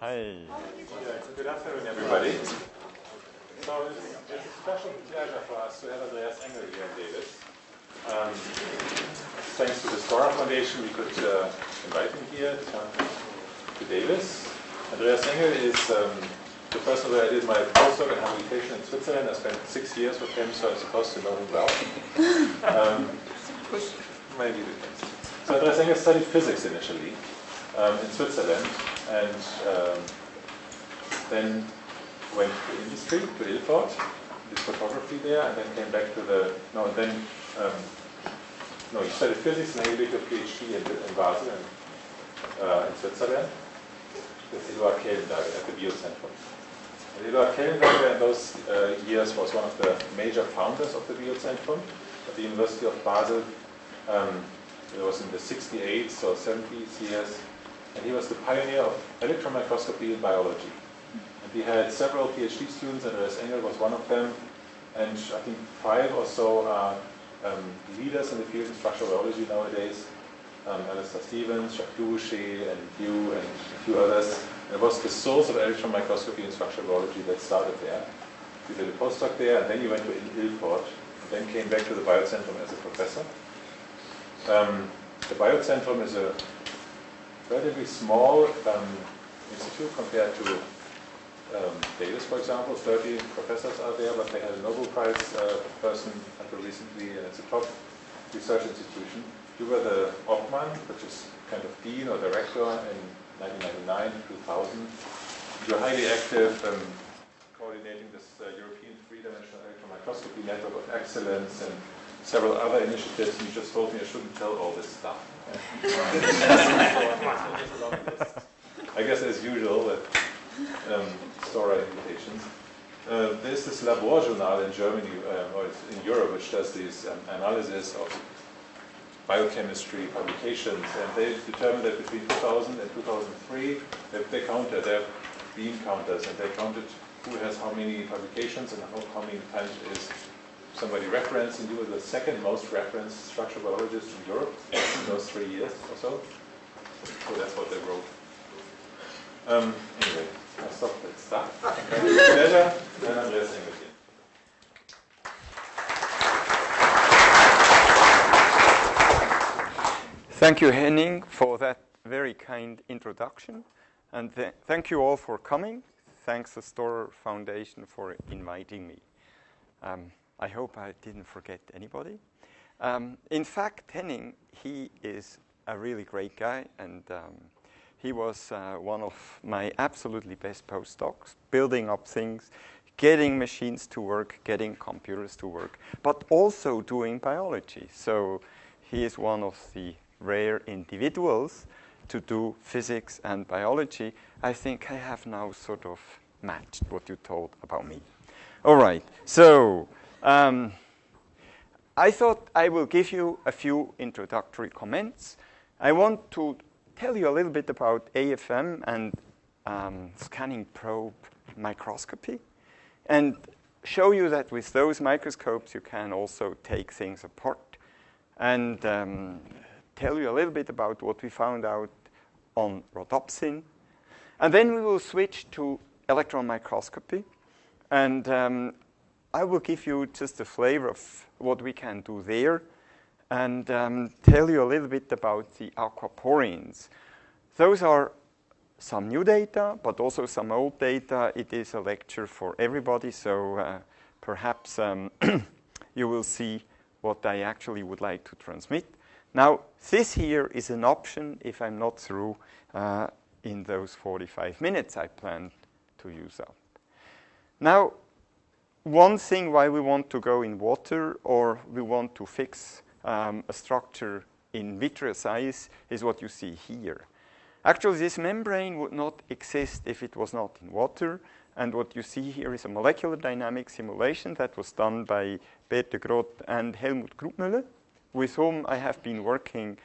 Hi. Yeah, good afternoon, everybody. So it's a special pleasure for us to have Andreas Engel here in Davis. Thanks to the Stora Foundation, we could invite him here to Davis. Andreas Engel is the person where I did my postdoc and habilitation in Switzerland. I spent 6 years with him, so I'm supposed to know him well. Maybe the case. So Andreas Engel studied physics initially in Switzerland, and then went to industry, to Ilford, did photography there, and then came back to the, he studied physics and then he did a PhD in Basel in Switzerland with Eduard Kellenberger at the Biozentrum. And Eduard Kellenberger in those years was one of the major founders of the Biozentrum at the University of Basel. It was in the 68s or 70s years, and he was the pioneer of electron microscopy in biology. And we had several PhD students, and Andreas Engel was one of them, and I think 5 or so are leaders in the field of structural biology nowadays. Alistair Stevens, Jacques Dubochet, and you, and a few others. And it was the source of electron microscopy in structural biology that started there. We did a postdoc there, and then he went to Ilford, and then came back to the Biozentrum as a professor. The Biozentrum is a relatively small institute compared to Davis, for example. 30 professors are there, but they had a Nobel Prize person until recently, and it's a top research institution. You were the Obmann, which is kind of dean or director in 1999, 2000. You were highly active coordinating this European three-dimensional electron microscopy network of excellence and several other initiatives. And you just told me I shouldn't tell all this stuff. I guess as usual with Stora invitations. There's this Labor Journal in Germany, or in Europe, which does these analysis of biochemistry publications, and they determined that between 2000 and 2003, they counted their beam counters, and they counted who has how many publications and how many times is somebody referenced, and you were the second most referenced structural biologist in Europe in those 3 years or so. So that's what they wrote. Anyway, I'll stop that stuff. Pleasure, and Andreas Engel here. Thank you, Henning, for that very kind introduction. And thank you all for coming. Thanks to Stora Foundation for inviting me. I hope I didn't forget anybody. In fact, Henning, he is a really great guy, and he was one of my absolutely best postdocs, building up things, getting machines to work, getting computers to work, but also doing biology. So he is one of the rare individuals to do physics and biology. I think I have now sort of matched what you told about me. All right, so I thought I will give you a few introductory comments. I want to tell you a little bit about AFM and scanning probe microscopy, and show you that with those microscopes you can also take things apart, and tell you a little bit about what we found out on rhodopsin. And then we will switch to electron microscopy, and I will give you just a flavor of what we can do there, and tell you a little bit about the aquaporins. Those are some new data, but also some old data. It is a lecture for everybody, so perhaps you will see what I actually would like to transmit. Now, this here is an option if I'm not through in those 45 minutes I planned to use up. Now, one thing why we want to go in water, or we want to fix a structure in vitreous ice, is what you see here. Actually, this membrane would not exist if it was not in water. And what you see here is a molecular dynamic simulation that was done by Bert de Groot and Helmut Grubmüller, with whom I have been working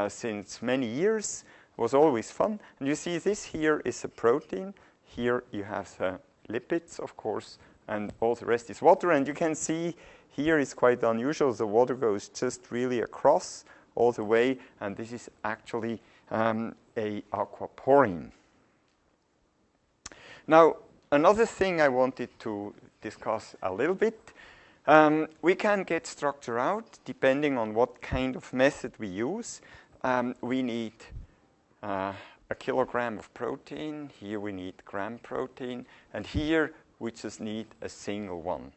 since many years. It was always fun. And you see this here is a protein. Here you have lipids, of course, and all the rest is water. And you can see here is quite unusual. The water goes just really across all the way, and this is actually a aquaporin. Now, another thing I wanted to discuss a little bit, we can get structure out depending on what kind of method we use. We need a kilogram of protein. Here we need gram protein. And here we just need a single one.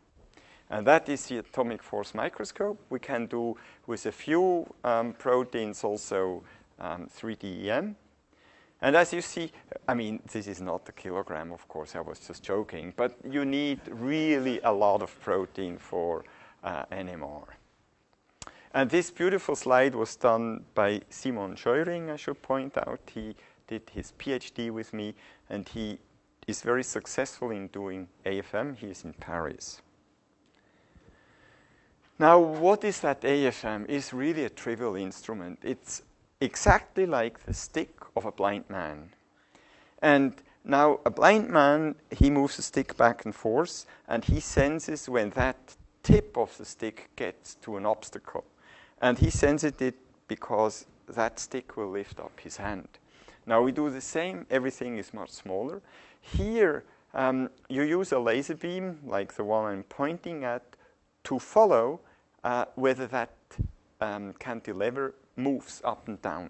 And that is the atomic force microscope. We can do with a few proteins also 3D EM. And as you see, I mean, this is not a kilogram, of course, I was just joking, but you need really a lot of protein for NMR. And this beautiful slide was done by Simon Scheuring, I should point out. He did his PhD with me, and he is very successful in doing AFM. He is in Paris. Now, what is that AFM? It's really a trivial instrument. It's exactly like the stick of a blind man. And now a blind man, he moves the stick back and forth, and he senses when that tip of the stick gets to an obstacle. And he senses it because that stick will lift up his hand. Now we do the same, everything is much smaller. Here you use a laser beam, like the one I'm pointing at, to follow whether that cantilever moves up and down.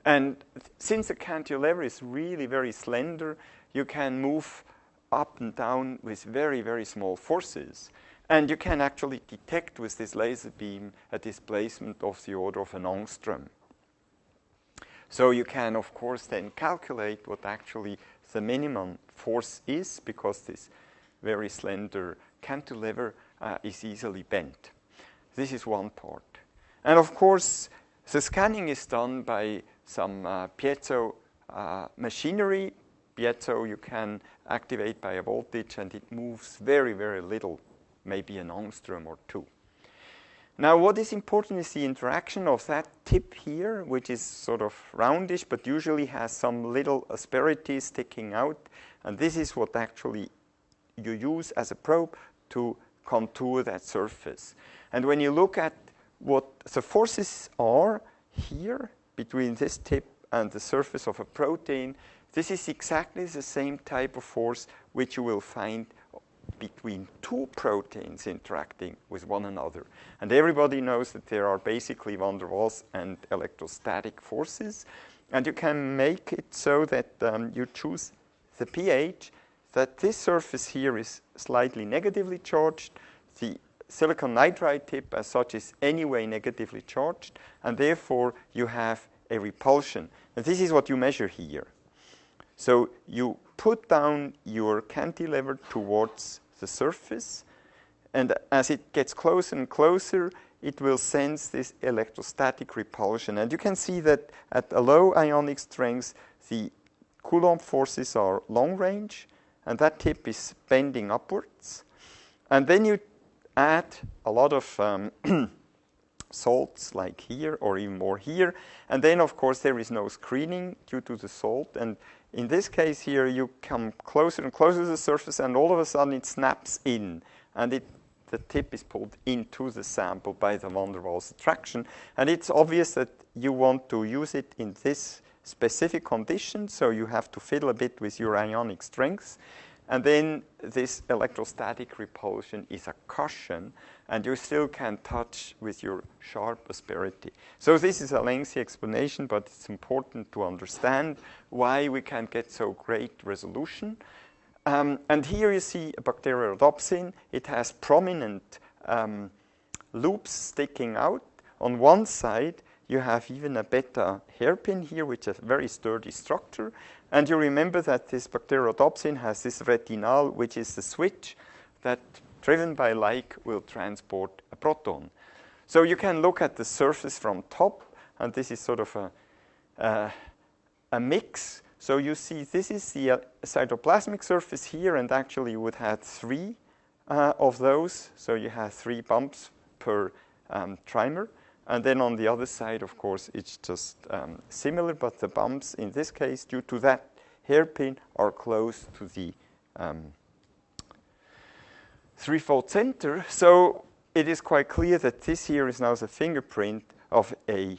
And since the cantilever is really very slender, you can move up and down with very, very small forces. And you can actually detect with this laser beam a displacement of the order of an angstrom. So you can, of course, then calculate what actually the minimum force is, because this very slender cantilever is easily bent. This is one part. And of course, the scanning is done by some piezo machinery. Piezo you can activate by a voltage, and it moves very, very little, maybe an angstrom or two. Now, what is important is the interaction of that tip here, which is sort of roundish, but usually has some little asperity sticking out. And this is what actually you use as a probe to contour that surface. And when you look at what the forces are here between this tip and the surface of a protein, this is exactly the same type of force which you will find between two proteins interacting with one another. And everybody knows that there are basically van der Waals and electrostatic forces. And you can make it so that you choose the pH, that this surface here is slightly negatively charged. The silicon nitride tip as such is anyway negatively charged, and therefore you have a repulsion. And this is what you measure here. So you put down your cantilever towards the surface, and as it gets closer and closer, it will sense this electrostatic repulsion. And you can see that at a low ionic strength, the Coulomb forces are long range, and that tip is bending upwards. And then you add a lot of salts like here, or even more here. And then, of course, there is no screening due to the salt. And in this case here, you come closer and closer to the surface, and all of a sudden it snaps in. And the tip is pulled into the sample by the van der Waals attraction. And it's obvious that you want to use it in this specific condition, so you have to fiddle a bit with your ionic strength. And then this electrostatic repulsion is a cushion, and you still can touch with your sharp asperity. So this is a lengthy explanation, but it's important to understand why we can get so great resolution. And here you see a bacteriorhodopsin. It has prominent loops sticking out. On one side, you have even a beta hairpin here, which is a very sturdy structure. And you remember that this bacteriorhodopsin has this retinal, which is the switch that, driven by like, will transport a proton. So you can look at the surface from top, and this is sort of a mix. So you see this is the cytoplasmic surface here, and actually you would have 3 of those. So you have 3 bumps per trimer. And then on the other side, of course, it's just similar, but the bumps in this case, due to that hairpin, are close to the threefold center. So it is quite clear that this here is now the fingerprint of a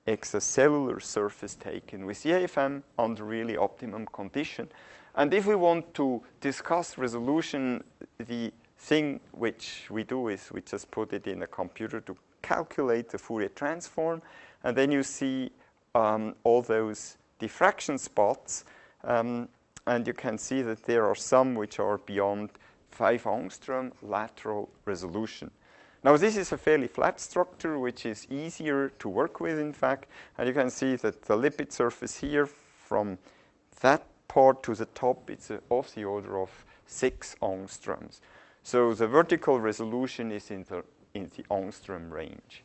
extracellular surface taken with the AFM under really optimum condition. And if we want to discuss resolution, the thing which we do is we just put it in a computer to calculate the Fourier transform, and then you see all those diffraction spots, and you can see that there are some which are beyond 5 angstrom lateral resolution. Now this is a fairly flat structure which is easier to work with, in fact, and you can see that the lipid surface here from that part to the top, it's of the order of 6 angstroms. So the vertical resolution is in the angstrom range.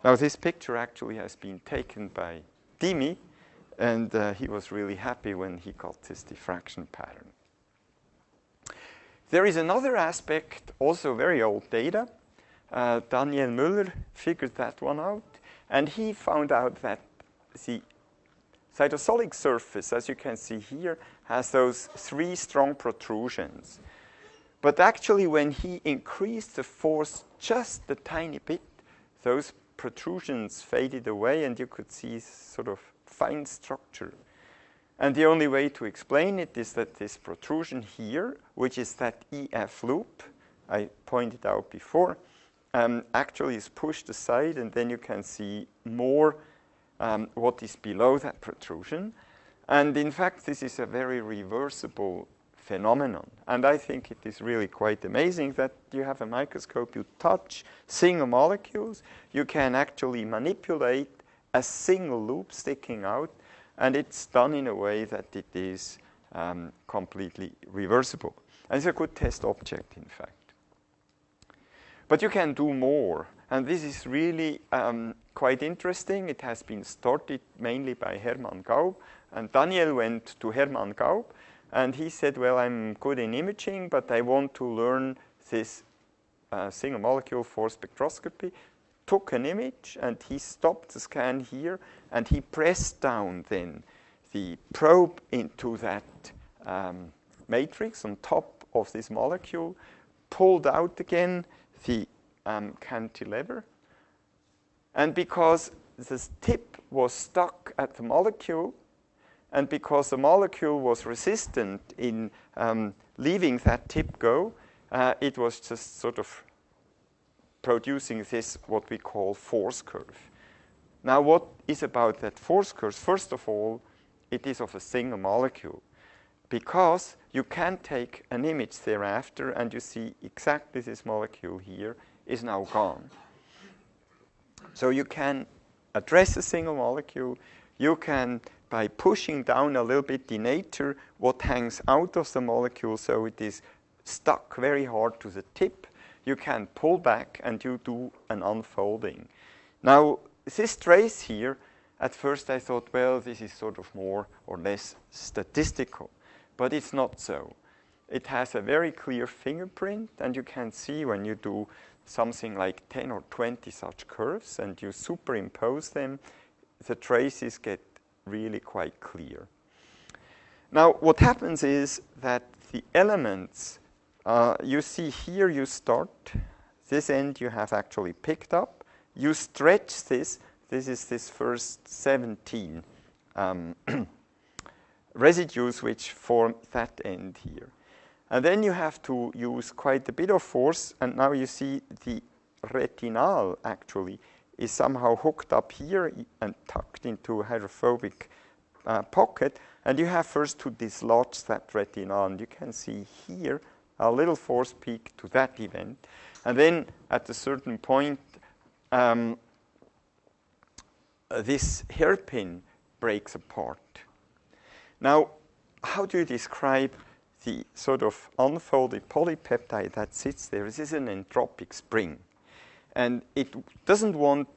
Now this picture actually has been taken by Dimi, and he was really happy when he got this diffraction pattern. There is another aspect, also very old data. Daniel Müller figured that one out, and he found out that the cytosolic surface, as you can see here, has those 3 strong protrusions. But actually, when he increased the force just a tiny bit, those protrusions faded away, and you could see sort of fine structure. And the only way to explain it is that this protrusion here, which is that EF loop I pointed out before, actually is pushed aside, and then you can see more what is below that protrusion. And in fact, this is a very reversible phenomenon. And I think it is really quite amazing that you have a microscope, you touch single molecules, you can actually manipulate a single loop sticking out, and it's done in a way that it is completely reversible. And it's a good test object, in fact. But you can do more, and this is really quite interesting. It has been started mainly by Hermann Gaub, and Daniel went to Hermann Gaub, and he said, well, I'm good in imaging, but I want to learn this single molecule force spectroscopy. Took an image, and he stopped the scan here, and he pressed down then the probe into that matrix on top of this molecule, pulled out again the cantilever, and because this tip was stuck at the molecule, and because the molecule was resistant in leaving that tip go, it was just sort of producing this, what we call force curve. Now, what is about that force curve? First of all, it is of a single molecule, because you can take an image thereafter, and you see exactly this molecule here is now gone. So you can address a single molecule. You can, by pushing down a little bit, denature what hangs out of the molecule so it is stuck very hard to the tip. You can pull back, and you do an unfolding. Now, this trace here, at first I thought, well, this is sort of more or less statistical. But it's not so. It has a very clear fingerprint, and you can see when you do something like 10 or 20 such curves and you superimpose them, the traces get really quite clear. Now, what happens is that the elements, you see here you start, this end you have actually picked up, you stretch this is this first 17 residues which form that end here. And then you have to use quite a bit of force, and now you see the retinal actually is somehow hooked up here and tucked into a hydrophobic pocket, and you have first to dislodge that retinal. And you can see here a little force peak to that event. And then at a certain point, this hairpin breaks apart. Now, how do you describe the sort of unfolded polypeptide that sits there? This is an entropic spring. And it doesn't want,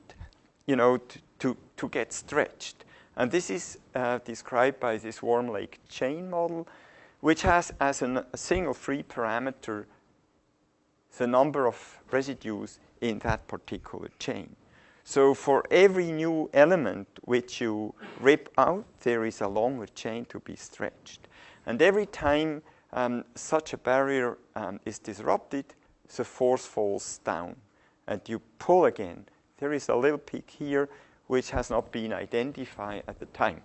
to get stretched. And this is described by this worm lake chain model, which has as a single free parameter the number of residues in that particular chain. So for every new element which you rip out, there is a longer chain to be stretched. And every time such a barrier is disrupted, the force falls down. And you pull again. There is a little peak here which has not been identified at the time.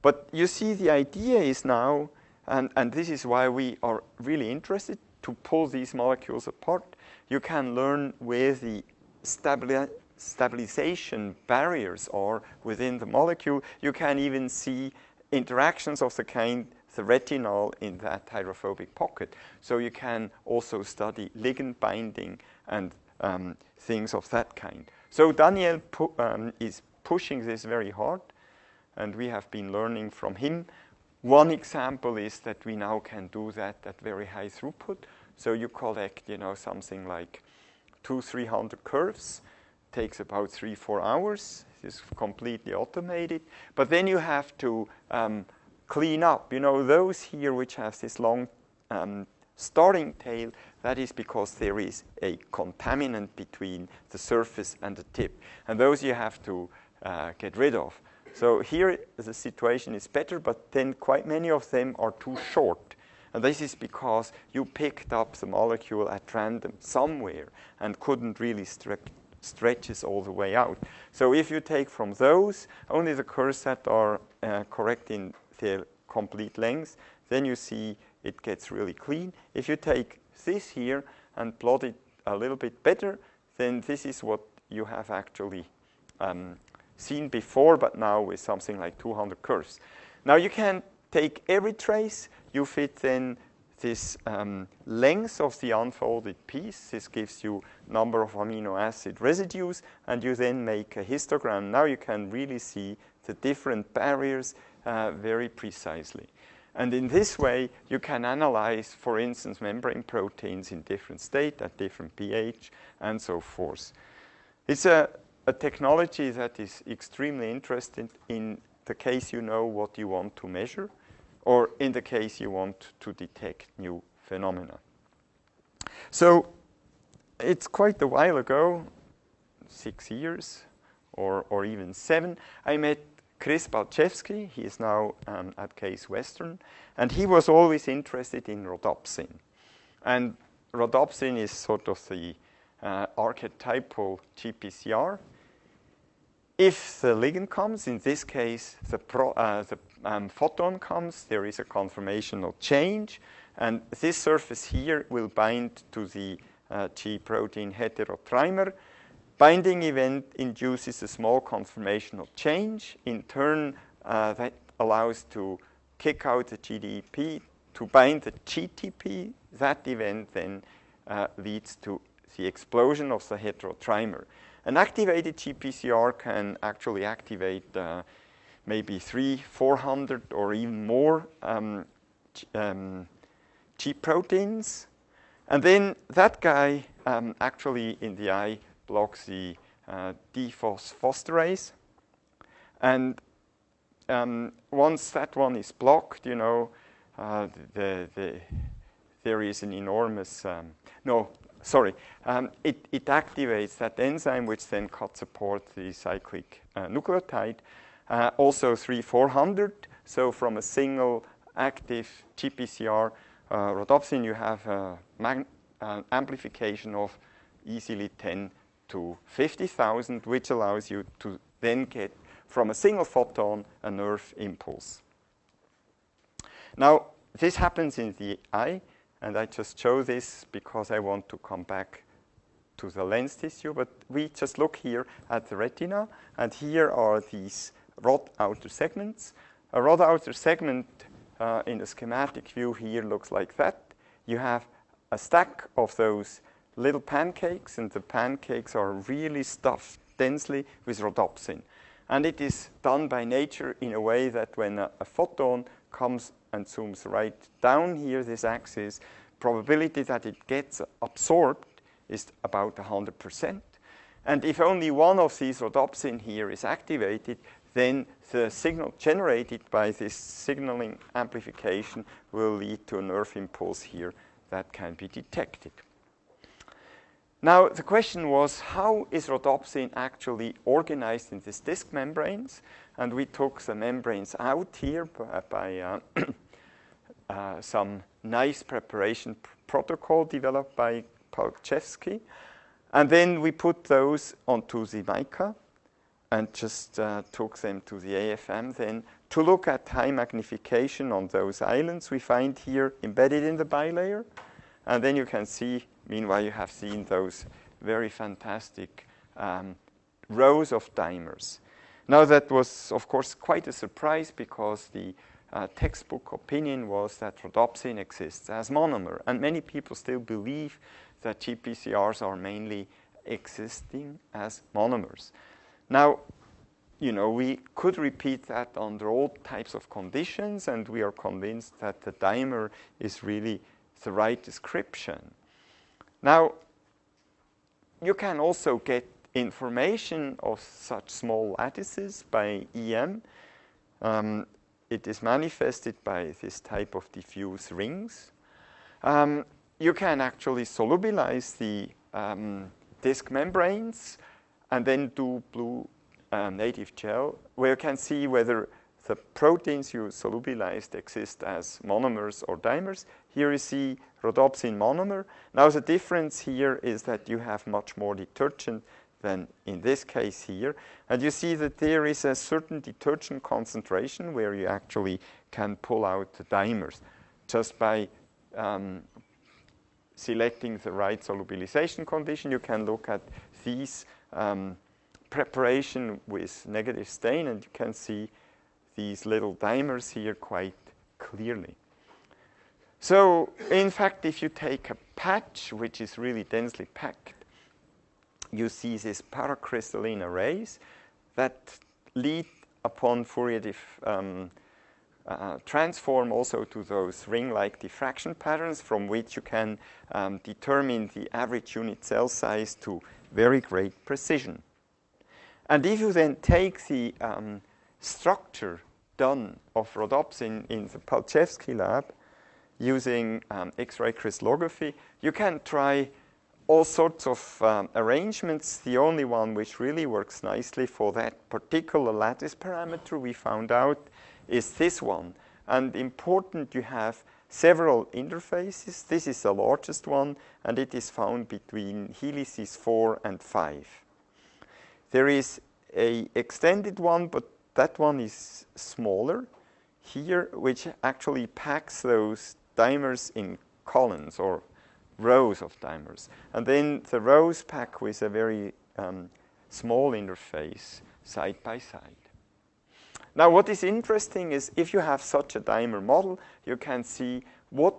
But you see, the idea is now and this is why we are really interested to pull these molecules apart. You can learn where the stabilization barriers are within the molecule. You can even see interactions of the kind, the retinol in that hydrophobic pocket. So you can also study ligand binding and things of that kind. So Daniel is pushing this very hard, and we have been learning from him. One example is that we now can do that at very high throughput. So you collect, something like 200-300 curves. Takes about 3-4 hours. It's completely automated. But then you have to clean up. Those here which have this long starting tail, that is because there is a contaminant between the surface and the tip. And those you have to get rid of. So here the situation is better, but then quite many of them are too short. And this is because you picked up the molecule at random somewhere and couldn't really stretch it all the way out. So if you take from those only the curves that are correct in their complete length, then you see it gets really clean. If you take this here and plot it a little bit better, then this is what you have actually seen before, but now with something like 200 curves. Now you can take every trace, you fit then this length of the unfolded piece. This gives you number of amino acid residues, and you then make a histogram. Now you can really see the different barriers very precisely. And in this way, you can analyze, for instance, membrane proteins in different state, at different pH, and so forth. It's a technology that is extremely interesting in the case you know what you want to measure, or in the case you want to detect new phenomena. So it's quite a while ago, 6 years or even 7, I met Chris Balchevsky. He is now at Case Western, and he was always interested in rhodopsin. And rhodopsin is sort of the archetypal GPCR. If the ligand comes, in this case, the photon comes, there is a conformational change, and this surface here will bind to the G protein heterotrimer. Binding event induces a small conformational change. In turn, that allows to kick out the GDP to bind the GTP. That event then leads to the explosion of the heterotrimer. An activated GPCR can actually activate maybe 300-400 or even more G proteins. And then that guy actually in the eye blocks the D-phosphosterase. And once that one is blocked, there is an enormous, it activates that enzyme which then cuts support the cyclic nucleotide. Also 300-400, so from a single active GPCR rhodopsin you have an amplification of easily 10 to 50,000, which allows you to then get from a single photon a nerve impulse. Now this happens in the eye, and I just show this because I want to come back to the lens tissue, but we just look here at the retina, and here are these rod outer segments. A rod outer segment in a schematic view here looks like that. You have a stack of those little pancakes, and the pancakes are really stuffed densely with rhodopsin. And it is done by nature in a way that when a photon comes and zooms right down here, this axis, probability that it gets absorbed is about 100%. And if only one of these rhodopsin here is activated, then the signal generated by this signaling amplification will lead to a nerve impulse here that can be detected. Now, the question was, how is rhodopsin actually organized in these disc membranes? And we took the membranes out here by some nice preparation protocol developed by Balchevsky. And then we put those onto the mica. and just took them to the AFM then to look at high magnification on those islands we find here embedded in the bilayer. And then you can see, meanwhile, you have seen those very fantastic rows of dimers. Now, that was, of course, quite a surprise because the textbook opinion was that rhodopsin exists as monomer. And many people still believe that GPCRs are mainly existing as monomers. Now, you know, we could repeat that under all types of conditions, and we are convinced that the dimer is really the right description. Now, you can also get information of such small lattices by EM. It is manifested by this type of diffuse rings. You can actually solubilize the disk membranes and then do blue native gel, where you can see whether the proteins you solubilized exist as monomers or dimers. Here you see rhodopsin monomer. Now the difference here is that you have much more detergent than in this case here. And you see that there is a certain detergent concentration where you actually can pull out the dimers just by selecting the right solubilization condition. You can look at these preparation with negative stain, and you can see these little dimers here quite clearly. So, in fact, if you take a patch which is really densely packed, you see these paracrystalline arrays that lead upon Fourier transform also to those ring-like diffraction patterns from which you can determine the average unit cell size to very great precision. And if you then take the structure done of rhodopsin in the Palchevsky lab using X-ray crystallography, you can try all sorts of arrangements. The only one which really works nicely for that particular lattice parameter we found out is this one. And important, you have several interfaces. This is the largest one, and it is found between helices 4 and 5. There is an extended one, but that one is smaller here, which actually packs those dimers in columns or rows of dimers. And then the rows pack with a very small interface side by side. Now, what is interesting is if you have such a dimer model, you can see what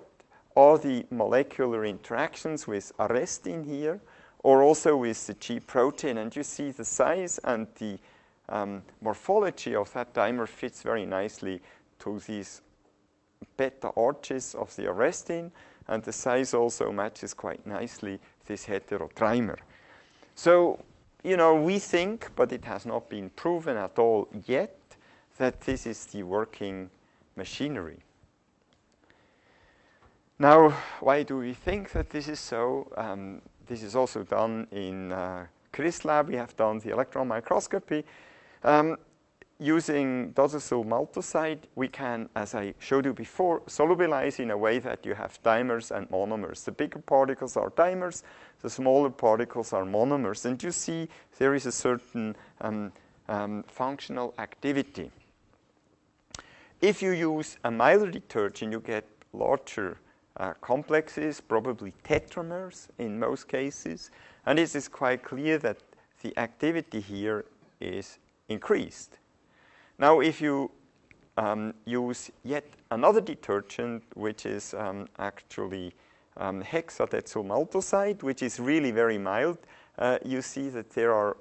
are the molecular interactions with arrestin here, or also with the G protein. And you see the size and the morphology of that dimer fits very nicely to these beta arches of the arrestin, and the size also matches quite nicely this heterotrimer. So, you know, we think, but it has not been proven at all yet, that this is the working machinery. Now, why do we think that this is so? This is also done in Chris' lab. We have done the electron microscopy. Using dodecyl maltoside, we can, as I showed you before, solubilize in a way that you have dimers and monomers. The bigger particles are dimers, the smaller particles are monomers. And you see there is a certain functional activity. If you use a milder detergent, you get larger complexes, probably tetramers in most cases. And it is quite clear that the activity here is increased. Now, if you use yet another detergent, which is actually hexadecyl maltoside, which is really very mild, you see that there are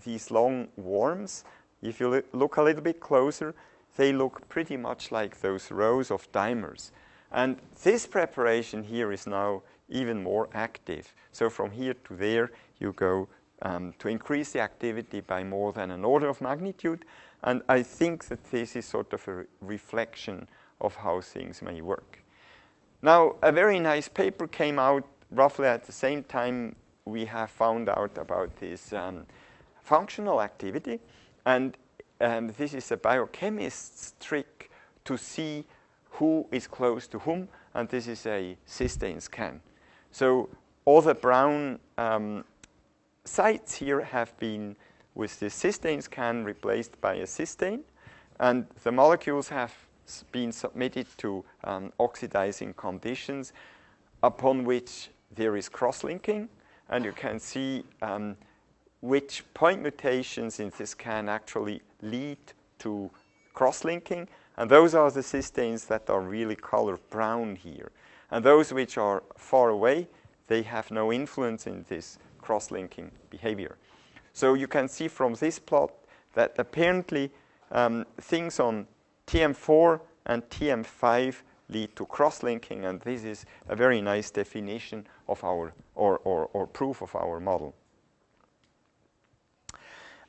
these long worms. If you look a little bit closer, they look pretty much like those rows of dimers. And this preparation here is now even more active. So from here to there, you go to increase the activity by more than an order of magnitude. And I think that this is sort of a reflection of how things may work. Now, a very nice paper came out roughly at the same time we have found out about this functional activity. And this is a biochemist's trick to see who is close to whom, and this is a cysteine scan. So all the brown sites here have been with the cysteine scan replaced by a cysteine. And the molecules have been submitted to oxidizing conditions upon which there is cross-linking. And you can see which point mutations in this scan actually lead to cross-linking. And those are the cysteines that are really colored brown here. And those which are far away, they have no influence in this cross-linking behavior. So you can see from this plot that apparently things on TM4 and TM5 lead to cross-linking, and this is a very nice definition of our, or proof of our model.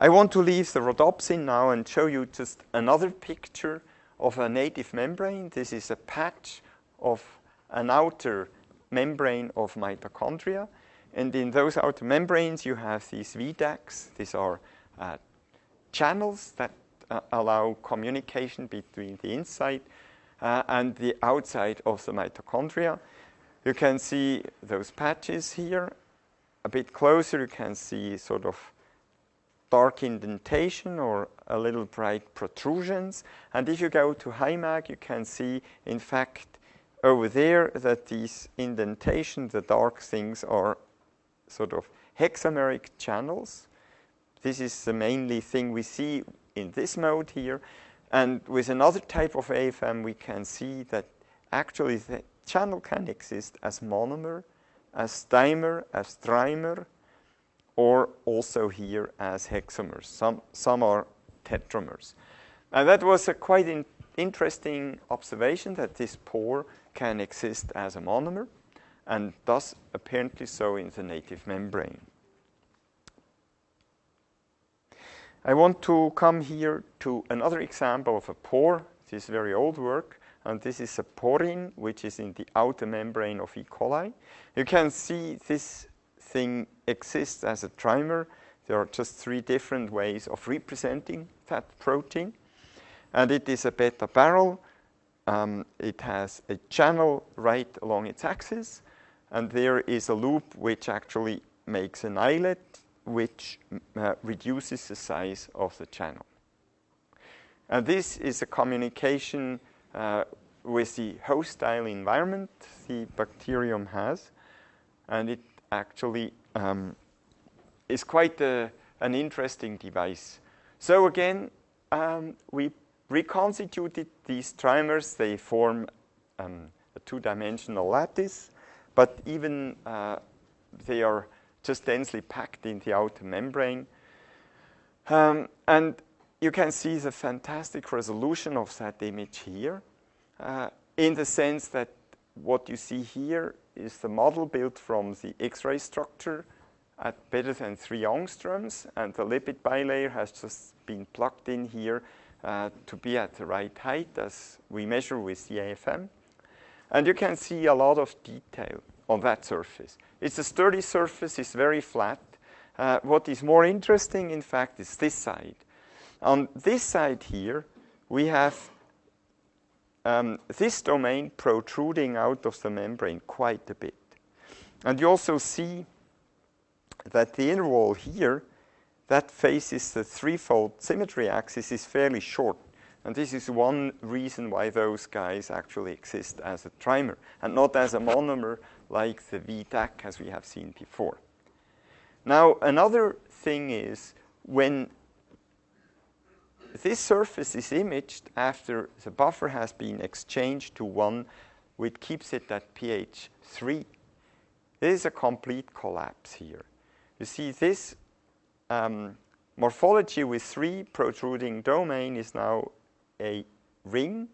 I want to leave the rhodopsin now and show you just another picture of a native membrane. This is a patch of an outer membrane of mitochondria. And in those outer membranes, you have these VDACs. These are channels that allow communication between the inside and the outside of the mitochondria. You can see those patches here. A bit closer, you can see sort of dark indentation or a little bright protrusions. And if you go to HiMag, you can see, in fact, over there that these indentations, the dark things, are sort of hexameric channels. This is the mainly thing we see in this mode here. And with another type of AFM, we can see that actually the channel can exist as monomer, as dimer, as trimer, or also here as hexamers. Some are tetramers. And that was a quite interesting observation that this pore can exist as a monomer, and thus apparently so in the native membrane. I want to come here to another example of a pore. This is very old work, and this is a porin, which is in the outer membrane of E. coli. You can see this thing exists as a trimer. There are just 3 different ways of representing that protein. And it is a beta barrel. It has a channel right along its axis. And there is a loop which actually makes an islet, which reduces the size of the channel. And this is a communication with the hostile environment the bacterium has. And it actually is quite an interesting device. So again, we reconstituted these trimers. They form a 2-dimensional lattice, but even they are just densely packed in the outer membrane. And you can see the fantastic resolution of that image here, in the sense that what you see here is the model built from the X-ray structure at better than 3 angstroms, and the lipid bilayer has just been plugged in here to be at the right height as we measure with the AFM. And you can see a lot of detail on that surface. It's a sturdy surface, it's very flat. What is more interesting, in fact, is this side. On this side here, we have this domain protruding out of the membrane quite a bit. And you also see that the inner wall here, that faces the 3-fold symmetry axis, is fairly short. And this is one reason why those guys actually exist as a trimer and not as a monomer like the VDAC as we have seen before. Now, another thing is when this surface is imaged after the buffer has been exchanged to one which keeps it at pH 3, there is a complete collapse here. You see this morphology with 3 protruding domain is now a ring.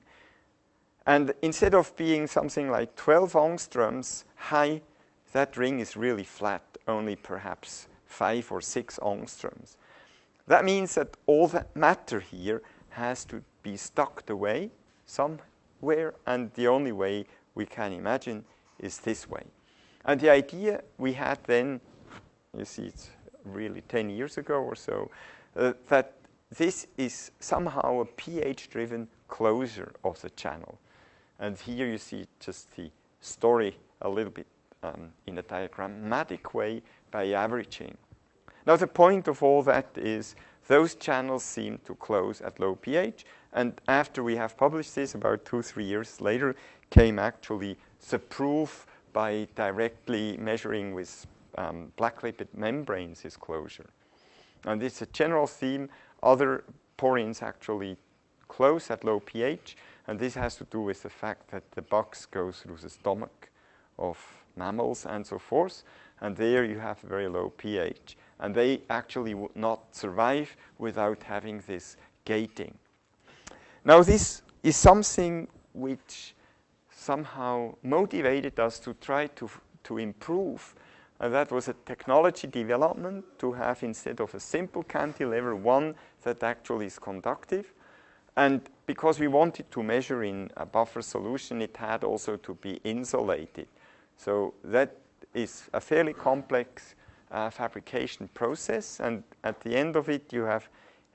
And instead of being something like 12 angstroms high, that ring is really flat, only perhaps 5 or 6 angstroms. That means that all that matter here has to be stocked away somewhere, and the only way we can imagine is this way. And the idea we had then, you see it's really 10 years ago or so, that this is somehow a pH-driven closure of the channel. And here you see just the story a little bit in a diagrammatic way by averaging. Now, the point of all that is those channels seem to close at low pH. And after we have published this, about 2-3 years later, came actually the proof by directly measuring with black lipid membranes this closure. And it's a general theme. Other porins actually close at low pH. And this has to do with the fact that the bugs go through the stomach of mammals and so forth. And there you have a very low pH. And they actually would not survive without having this gating. Now, this is something which somehow motivated us to try to improve. And that was a technology development to have, instead of a simple cantilever, one that actually is conductive. And because we wanted to measure in a buffer solution, it had also to be insulated. So that is a fairly complex fabrication process. And at the end of it, you have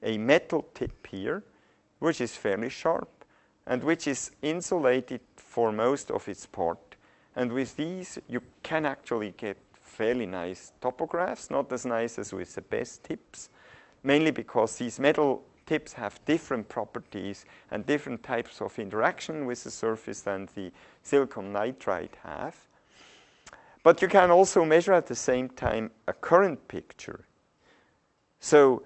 a metal tip here, which is fairly sharp, and which is insulated for most of its part. And with these, you can actually get fairly nice topographs, not as nice as with the best tips, mainly because these metal tips have different properties and different types of interaction with the surface than the silicon nitride have. But you can also measure at the same time a current picture. So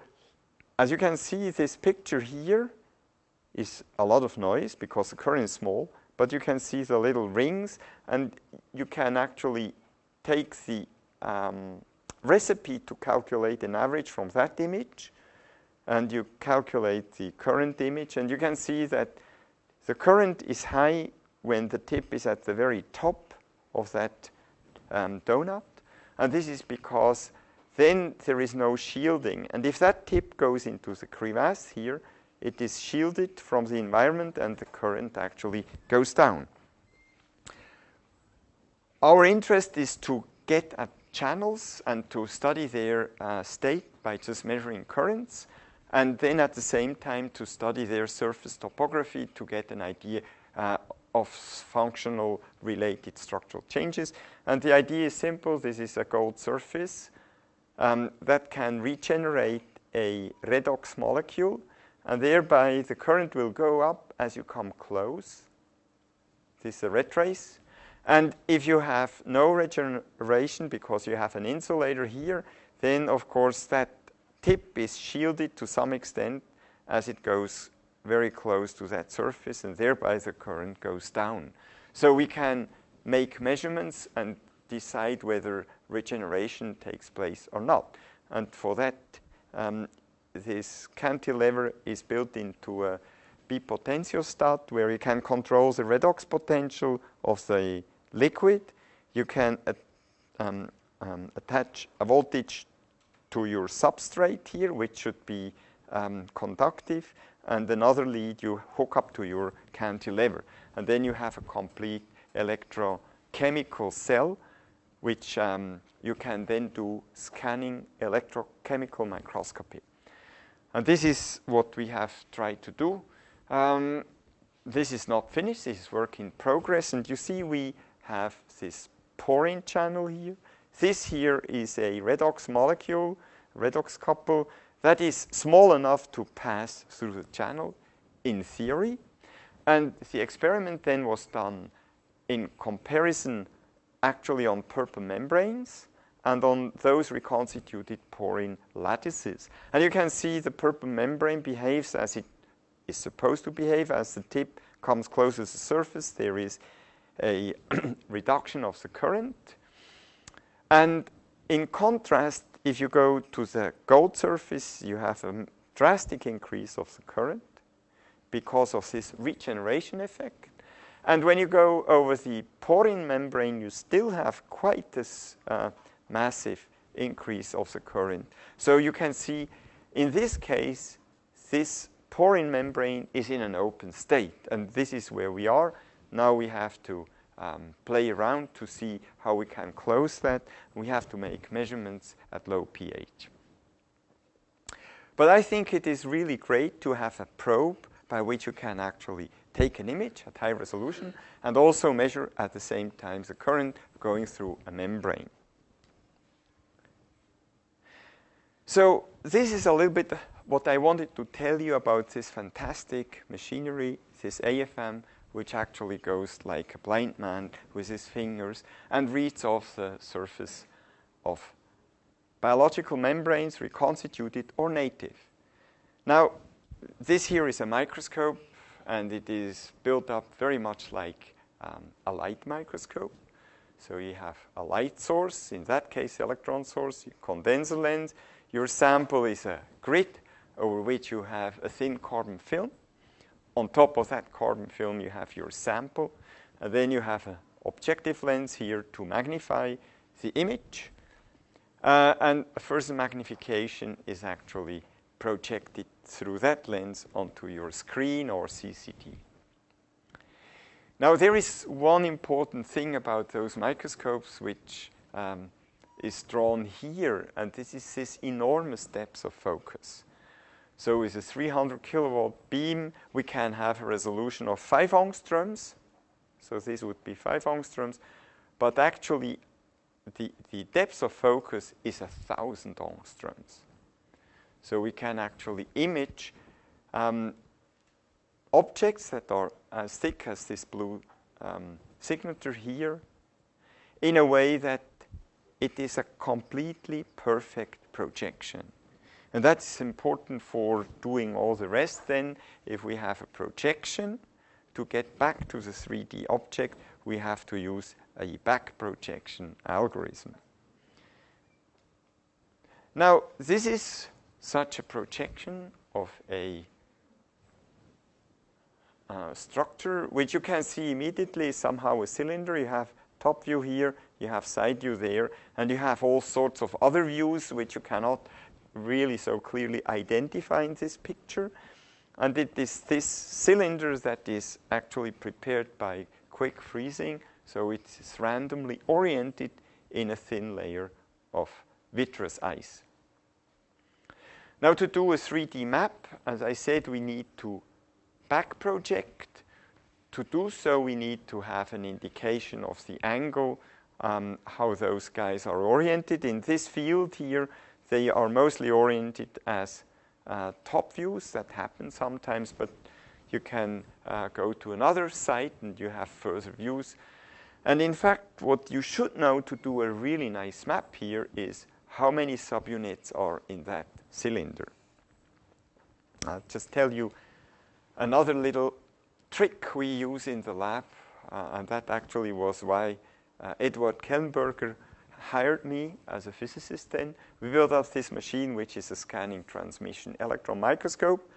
as you can see, this picture here is a lot of noise because the current is small, but you can see the little rings, and you can actually take the recipe to calculate an average from that image, and you calculate the current image, and you can see that the current is high when the tip is at the very top of that donut, and this is because then there is no shielding. And if that tip goes into the crevasse here, it is shielded from the environment and the current actually goes down. Our interest is to get at channels and to study their state by just measuring currents, and then at the same time to study their surface topography to get an idea of functional related structural changes. And the idea is simple. This is a gold surface that can regenerate a redox molecule, and thereby the current will go up as you come close. This is a red trace. And if you have no regeneration because you have an insulator here, then of course that tip is shielded to some extent as it goes very close to that surface, and thereby the current goes down. So we can make measurements and decide whether regeneration takes place or not. And for that, this cantilever is built into a bipotentiostat where you can control the redox potential of the liquid. You can attach a voltage to your substrate here, which should be conductive, and another lead you hook up to your cantilever. And then you have a complete electrochemical cell, which you can then do scanning electrochemical microscopy. And this is what we have tried to do. This is not finished. This is work in progress. And you see we have this porin channel here. This here is a redox molecule, redox couple, that is small enough to pass through the channel in theory. And the experiment then was done in comparison actually on purple membranes and on those reconstituted porin lattices. And you can see the purple membrane behaves as it is supposed to behave. As the tip comes close to the surface, there is a reduction of the current. And in contrast, if you go to the gold surface, you have a drastic increase of the current because of this regeneration effect. And when you go over the porin membrane, you still have quite this massive increase of the current. So you can see, in this case, this porin membrane is in an open state. And this is where we are. Now we have to play around to see how we can close that. We have to make measurements at low pH. But I think it is really great to have a probe by which you can actually take an image at high resolution and also measure at the same time the current going through a membrane. So this is a little bit what I wanted to tell you about this fantastic machinery, this AFM, which actually goes like a blind man with his fingers and reads off the surface of biological membranes, reconstituted or native. Now, this here is a microscope, and it is built up very much like a light microscope. So you have a light source, in that case electron source, your condenser lens. Your sample is a grid over which you have a thin carbon film. On top of that carbon film you have your sample, and then you have an objective lens here to magnify the image. And further magnification is actually projected through that lens onto your screen or CCD. Now, there is one important thing about those microscopes which is drawn here, and this is this enormous depth of focus. So with a 300 kilowatt beam, we can have a resolution of 5 angstroms. So this would be 5 angstroms, but actually the depth of focus is 1,000 angstroms. So we can actually image objects that are as thick as this blue signature here in a way that it is a completely perfect projection. And that's important for doing all the rest then. If we have a projection, to get back to the 3D object, we have to use a back projection algorithm. Now, this is such a projection of a structure, which you can see immediately somehow a cylinder. You have top view here, you have side view there, and you have all sorts of other views which you cannot really so clearly identify in this picture. And it is this cylinder that is actually prepared by quick freezing, so it is randomly oriented in a thin layer of vitreous ice. Now, to do a 3D map, as I said, we need to back project. To do so, we need to have an indication of the angle, how those guys are oriented. In this field here, they are mostly oriented as top views. That happens sometimes, but you can go to another site and you have further views. And in fact, what you should know to do a really nice map here is how many subunits are in that cylinder. I'll just tell you another little trick we use in the lab, and that actually was why Edward Kellenberger hired me as a physicist then. We built up this machine, which is a scanning transmission electron microscope,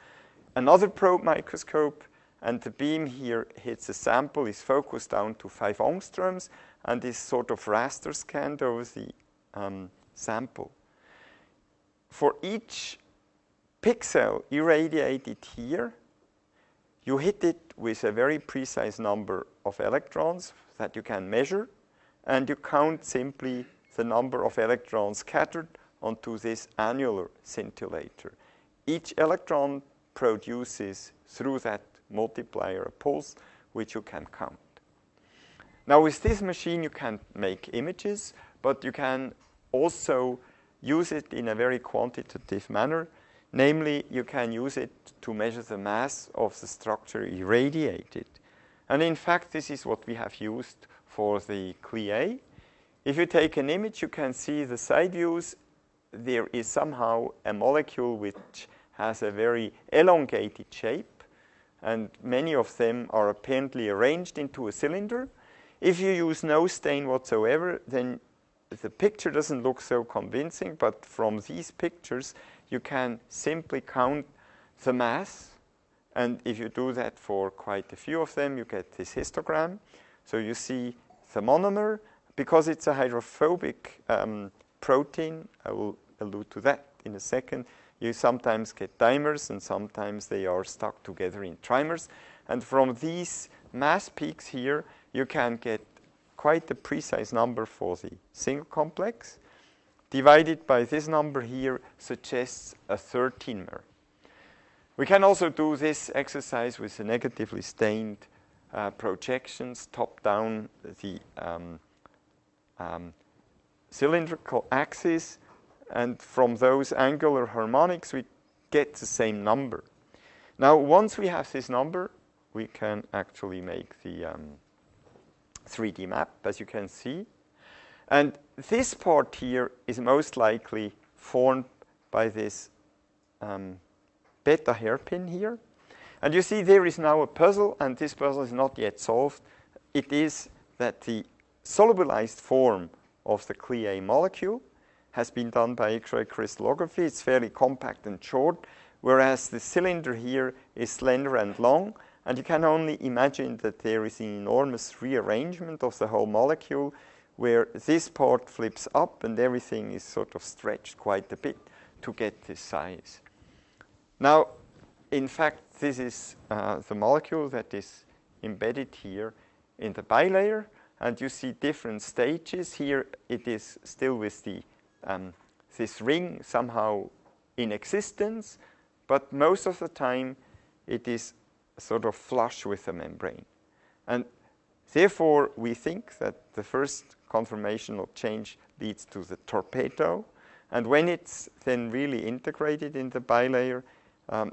another probe microscope, and the beam here hits a sample, is focused down to 5 angstroms, and is sort of raster scanned over the sample. For each pixel irradiated here, you hit it with a very precise number of electrons that you can measure, and you count simply the number of electrons scattered onto this annular scintillator. Each electron produces, through that multiplier, a pulse which you can count. Now, with this machine, you can make images, but you can also use it in a very quantitative manner. Namely, you can use it to measure the mass of the structure irradiated. And in fact, this is what we have used for the CLIA. If you take an image, you can see the side views. There is somehow a molecule which has a very elongated shape, and many of them are apparently arranged into a cylinder. If you use no stain whatsoever, then the picture doesn't look so convincing, but from these pictures, you can simply count the mass, and if you do that for quite a few of them, you get this histogram. So you see the monomer, because it's a hydrophobic protein, I will allude to that in a second, you sometimes get dimers, and sometimes they are stuck together in trimers. And from these mass peaks here, you can get quite a precise number for the single complex. Divided by this number here suggests a 13mer. We can also do this exercise with the negatively stained projections, top down the cylindrical axis, and from those angular harmonics, we get the same number. Now, once we have this number, we can actually make the 3D map, as you can see. And this part here is most likely formed by this beta hairpin here. And you see there is now a puzzle, and this puzzle is not yet solved. It is that the solubilized form of the Cl molecule has been done by X-ray crystallography. It's fairly compact and short, whereas the cylinder here is slender and long. And you can only imagine that there is an enormous rearrangement of the whole molecule, where this part flips up and everything is sort of stretched quite a bit to get this size. Now, in fact, this is the molecule that is embedded here in the bilayer, and you see different stages. Here it is still with the this ring somehow in existence, but most of the time it is sort of flush with the membrane. And therefore, we think that the first conformational change leads to the torpedo. And when it's then really integrated in the bilayer,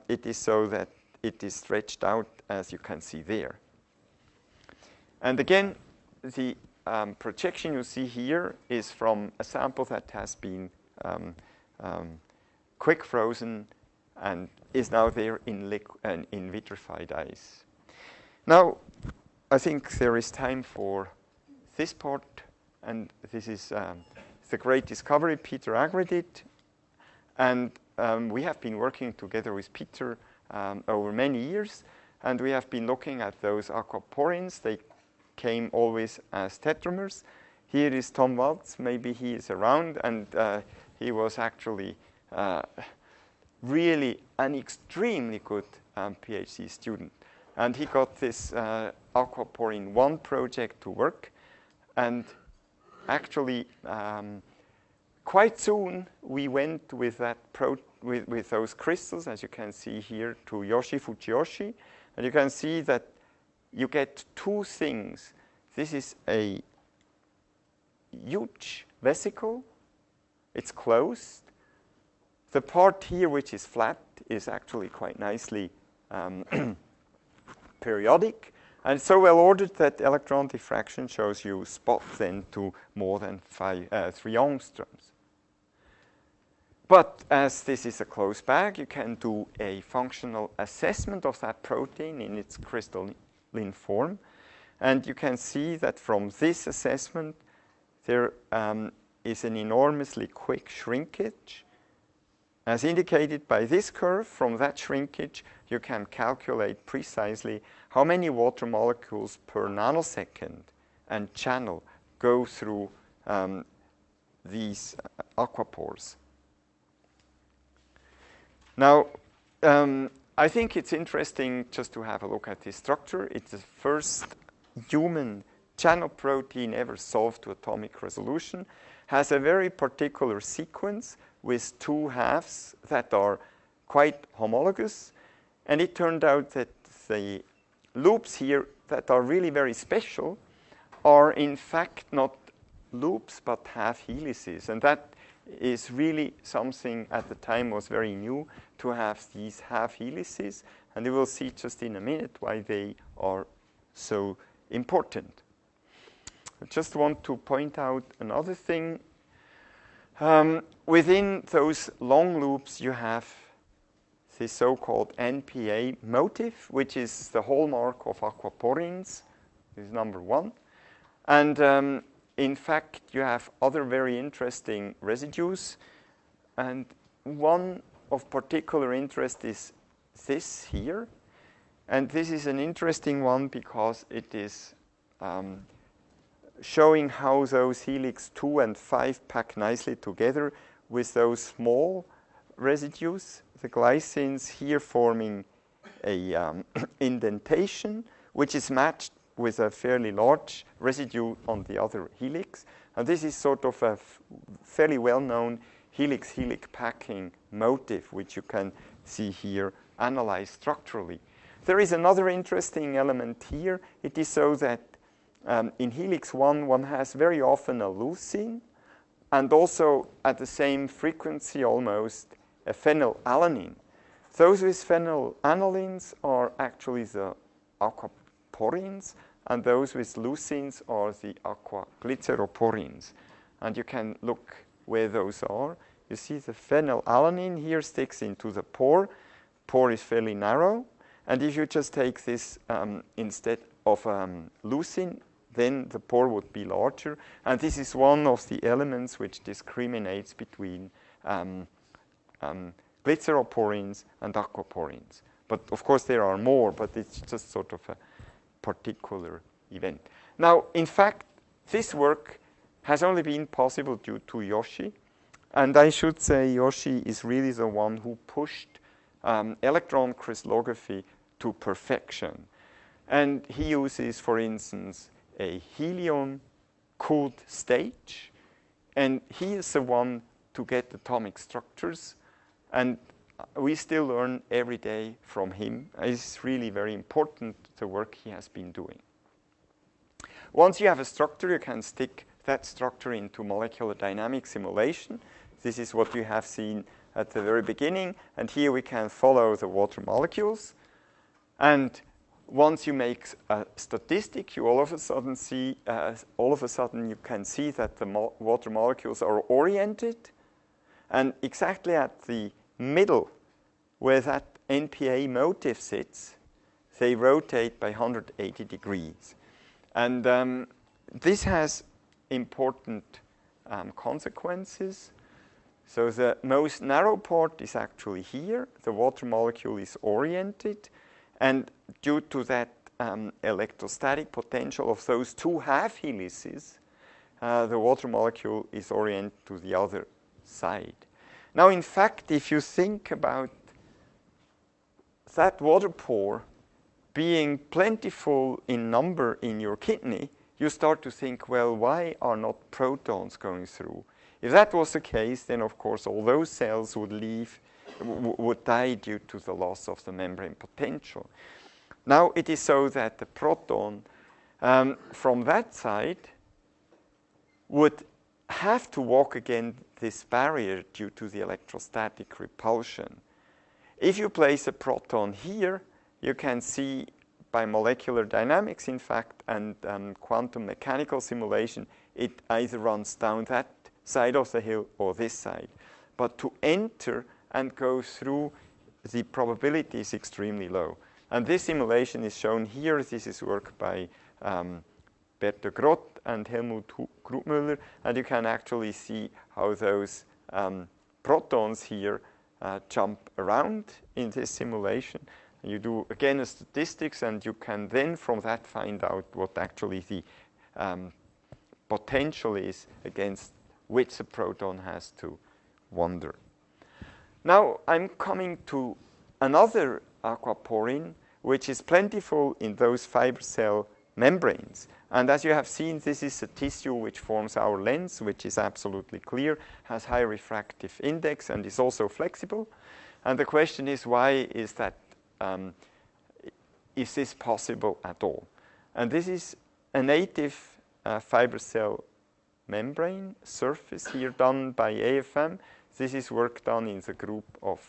it is so that it is stretched out, as you can see there. And again, the projection you see here is from a sample that has been quick frozen and is now there in vitrified ice. Now, I think there is time for this part, and this is the great discovery Peter Agre did. And we have been working together with Peter over many years, and we have been looking at those aquaporins. They came always as tetramers. Here is Tom Waltz. Maybe he is around, and he was actually really an extremely good PhD student. And he got this aquaporin 1 project to work. And actually, quite soon, we went with that with those crystals, as you can see here, to Yoshi Fujiyoshi. And you can see that you get two things. This is a huge vesicle. It's closed. The part here, which is flat, is actually quite nicely periodic. And it's so well ordered that electron diffraction shows you spots then to more than 3 angstroms. But as this is a closed bag, you can do a functional assessment of that protein in its crystalline form. And you can see that from this assessment, there is an enormously quick shrinkage. As indicated by this curve, from that shrinkage, you can calculate precisely how many water molecules per nanosecond and channel go through these aquapores. Now, I think it's interesting just to have a look at this structure. It's the first human channel protein ever solved to atomic resolution. Has a very particular sequence with 2 halves that are quite homologous. And it turned out that the loops here that are really very special are in fact not loops but half helices. And that is really something at the time was very new, to have these half helices. And you will see just in a minute why they are so important. I just want to point out another thing. Within those long loops, you have this so-called NPA motif, which is the hallmark of aquaporins. This is number 1. And in fact, you have other very interesting residues. And one of particular interest is this here. And this is an interesting one because it is showing how those helix 2 and 5 pack nicely together with those small residues, the glycines here forming a indentation, which is matched with a fairly large residue on the other helix. And this is sort of a fairly well-known helix-helix packing motif, which you can see here analyzed structurally. There is another interesting element here. It is so that in helix 1, one has very often a leucine, and also at the same frequency almost a phenylalanine. Those with phenylanines are actually the aquaporins, and those with leucines are the aquaglyceroporins. And you can look where those are. You see the phenylalanine here sticks into the pore. Pore is fairly narrow. And if you just take this instead of leucine, then the pore would be larger. And this is one of the elements which discriminates between glyceroporins and aquaporins. But of course there are more, but it's just sort of a particular event. Now, in fact, this work has only been possible due to Yoshi. And I should say Yoshi is really the one who pushed electron crystallography to perfection. And he uses, for instance, a helium-cooled stage. And he is the one to get atomic structures. And we still learn every day from him. It's really very important, the work he has been doing. Once you have a structure, you can stick that structure into molecular dynamic simulation. This is what you have seen at the very beginning. And here we can follow the water molecules. And once you make a statistic, you all of a sudden you can see that the water molecules are oriented. And exactly at the middle, where that NPA motif sits, they rotate by 180 degrees. And this has important consequences. So the most narrow part is actually here. The water molecule is oriented. And due to that electrostatic potential of those two half helices, the water molecule is oriented to the other side. Now, in fact, if you think about that water pore being plentiful in number in your kidney, you start to think, well, why are not protons going through? If that was the case, then of course all those cells would die due to the loss of the membrane potential. Now it is so that the proton from that side would have to walk against this barrier due to the electrostatic repulsion. If you place a proton here, you can see by molecular dynamics, in fact, and quantum mechanical simulation, it either runs down that side of the hill or this side. But to enter and go through, the probability is extremely low. And this simulation is shown here. This is work by Berthe Grott and Helmut Grubmüller, and you can actually see how those protons here jump around in this simulation. You do, again, a statistics, and you can then from that find out what actually the potential is against which the proton has to wander. Now I'm coming to another aquaporin, which is plentiful in those fiber cell membranes. And as you have seen, this is a tissue which forms our lens, which is absolutely clear, has high refractive index, and is also flexible. And the question is, why is that? Is this possible at all? And this is a native fiber cell membrane surface here done by AFM. This is work done in the group of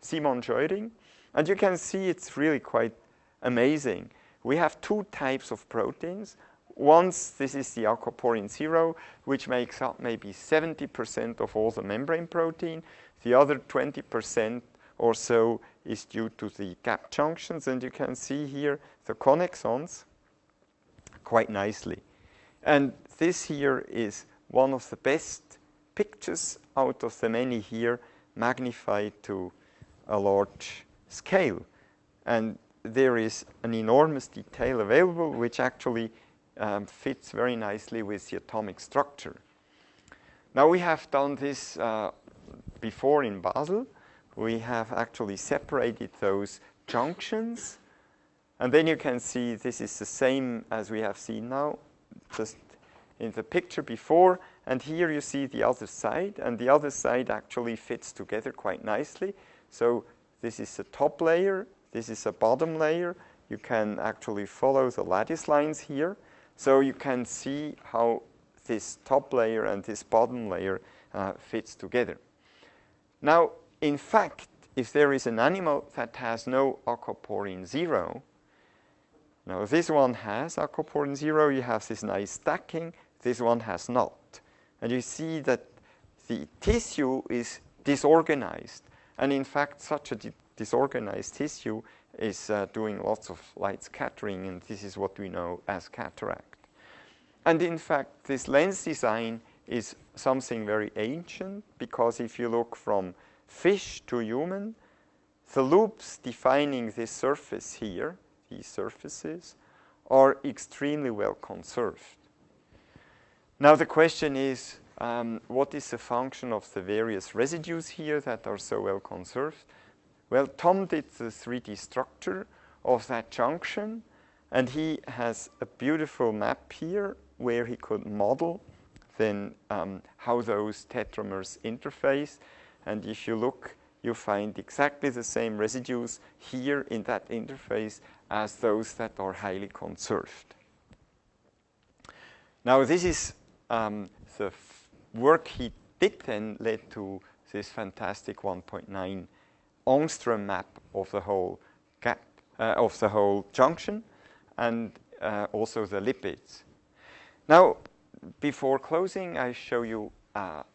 Simon Scheuring. And you can see it's really quite amazing. We have two types of proteins. Once, this is the aquaporin 0, which makes up maybe 70% of all the membrane protein. The other 20% or so is due to the gap junctions. And you can see here the connexons quite nicely. And this here is one of the best pictures out of the many here, magnified to a large scale. And there is an enormous detail available, which actually fits very nicely with the atomic structure. Now we have done this before in Basel. We have actually separated those junctions. And then you can see this is the same as we have seen now, just in the picture before. And here you see the other side. And the other side actually fits together quite nicely. So this is the top layer. This is a bottom layer. You can actually follow the lattice lines here. So you can see how this top layer and this bottom layer fits together. Now, in fact, if there is an animal that has no aquaporin 0, now this one has aquaporin 0, you have this nice stacking, this one has not. And you see that the tissue is disorganized. And in fact, such a disorganized tissue is doing lots of light scattering, and this is what we know as cataract. And in fact, this lens design is something very ancient, because if you look from fish to human, the loops defining this surface here, these surfaces, are extremely well conserved. Now the question is, what is the function of the various residues here that are so well conserved? Well, Tom did the 3D structure of that junction, and he has a beautiful map here where he could model then how those tetramers interface. And if you look, you find exactly the same residues here in that interface as those that are highly conserved. Now, this is the work he did then led to this fantastic 1.9 angstrom map of the whole gap, of the whole junction, and also the lipids. Now, before closing, I show you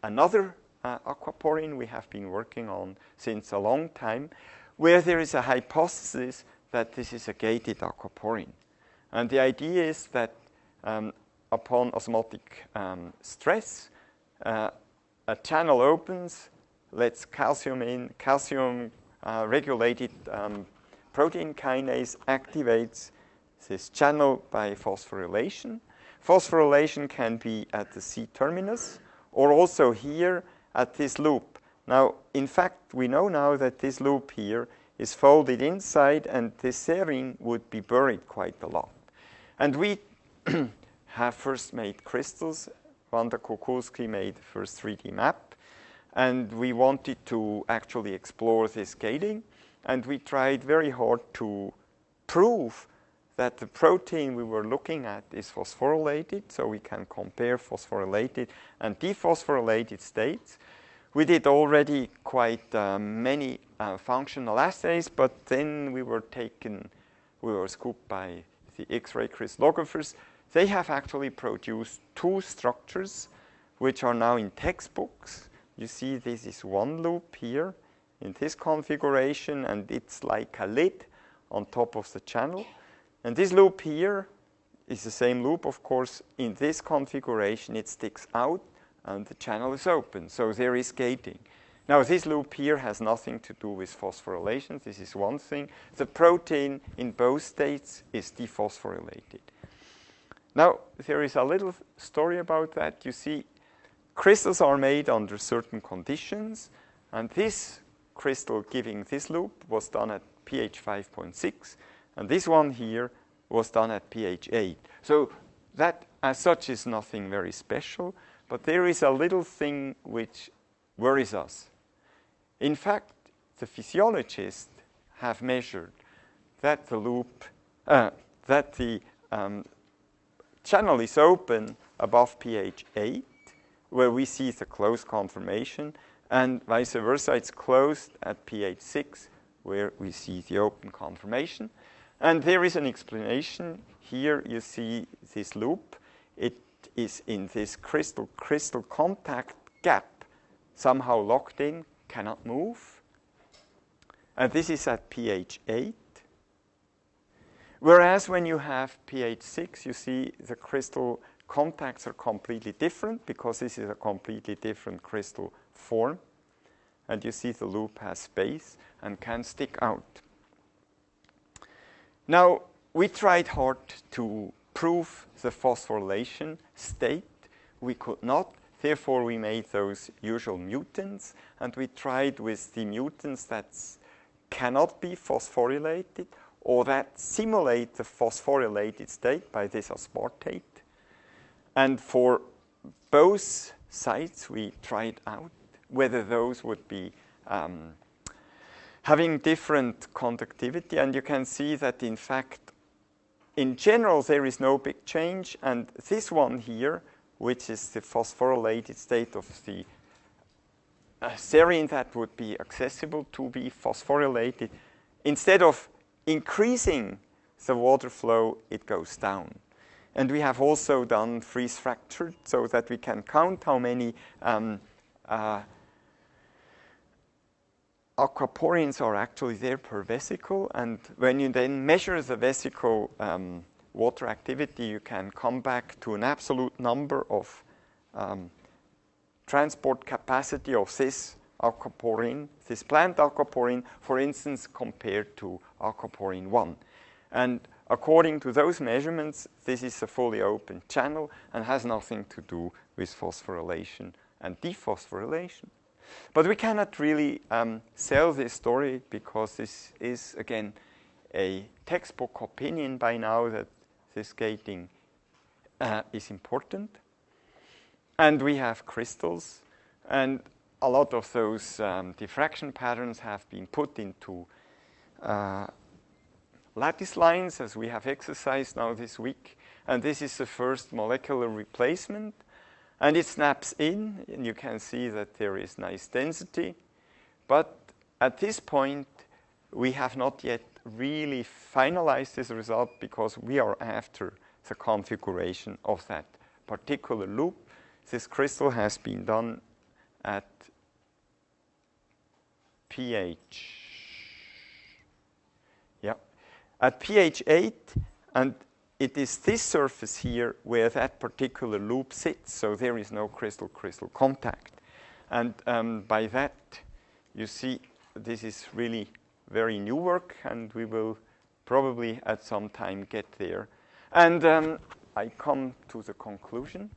another aquaporin we have been working on since a long time, where there is a hypothesis that this is a gated aquaporin. And the idea is that upon osmotic stress, a channel opens, lets calcium in, calcium-regulated protein kinase activates this channel by phosphorylation. Phosphorylation can be at the C-terminus or also here at this loop. Now, in fact, we know now that this loop here is folded inside, and this serine would be buried quite a lot. And we have first made crystals. Wanda Kukulski made the first 3D map, and we wanted to actually explore this gating, and we tried very hard to prove that the protein we were looking at is phosphorylated, so we can compare phosphorylated and dephosphorylated states. We did already quite many functional assays, but then we were scooped by the X-ray crystallographers. They have actually produced two structures which are now in textbooks. You see this is one loop here in this configuration, and it's like a lid on top of the channel. And this loop here is the same loop, of course. In this configuration, it sticks out and the channel is open. So there is gating. Now, this loop here has nothing to do with phosphorylation. This is one thing. The protein in both states is dephosphorylated. Now, there is a little story about that. You see, crystals are made under certain conditions, and this crystal giving this loop was done at pH 5.6, and this one here was done at pH 8. So that, as such, is nothing very special, but there is a little thing which worries us. In fact, the physiologists have measured that the loop, channel is open above pH 8, where we see the closed conformation, and vice versa, it's closed at pH 6, where we see the open conformation. And there is an explanation. Here you see this loop. It is in this crystal contact gap, somehow locked in, cannot move. And this is at pH 8. Whereas when you have pH 6, you see the crystal contacts are completely different, because this is a completely different crystal form. And you see the loop has space and can stick out. Now, we tried hard to prove the phosphorylation state. We could not. Therefore, we made those usual mutants, and we tried with the mutants that cannot be phosphorylated or that simulate the phosphorylated state by this aspartate. And for both sites, we tried out whether those would be having different conductivity. And you can see that, in fact, in general, there is no big change. And this one here which is the phosphorylated state of the serine that would be accessible to be phosphorylated. Instead of increasing the water flow, it goes down. And we have also done freeze fractured so that we can count how many aquaporins are actually there per vesicle. And when you then measure the vesicle water activity, you can come back to an absolute number of transport capacity of this aquaporin, this plant aquaporin, for instance, compared to aquaporin 1. And according to those measurements, this is a fully open channel and has nothing to do with phosphorylation and dephosphorylation. But we cannot really sell this story because this is, again, a textbook opinion by now that this gating is important. And we have crystals, and a lot of those diffraction patterns have been put into lattice lines, as we have exercised now this week. And this is the first molecular replacement. And it snaps in, and you can see that there is nice density. But at this point, we have not yet really finalized this result because we are after the configuration of that particular loop. This crystal has been done at pH. Yeah, at pH 8, and it is this surface here where that particular loop sits, so there is no crystal-crystal contact. And by that, you see, this is really very new work, and we will probably at some time get there. And I come to the conclusion.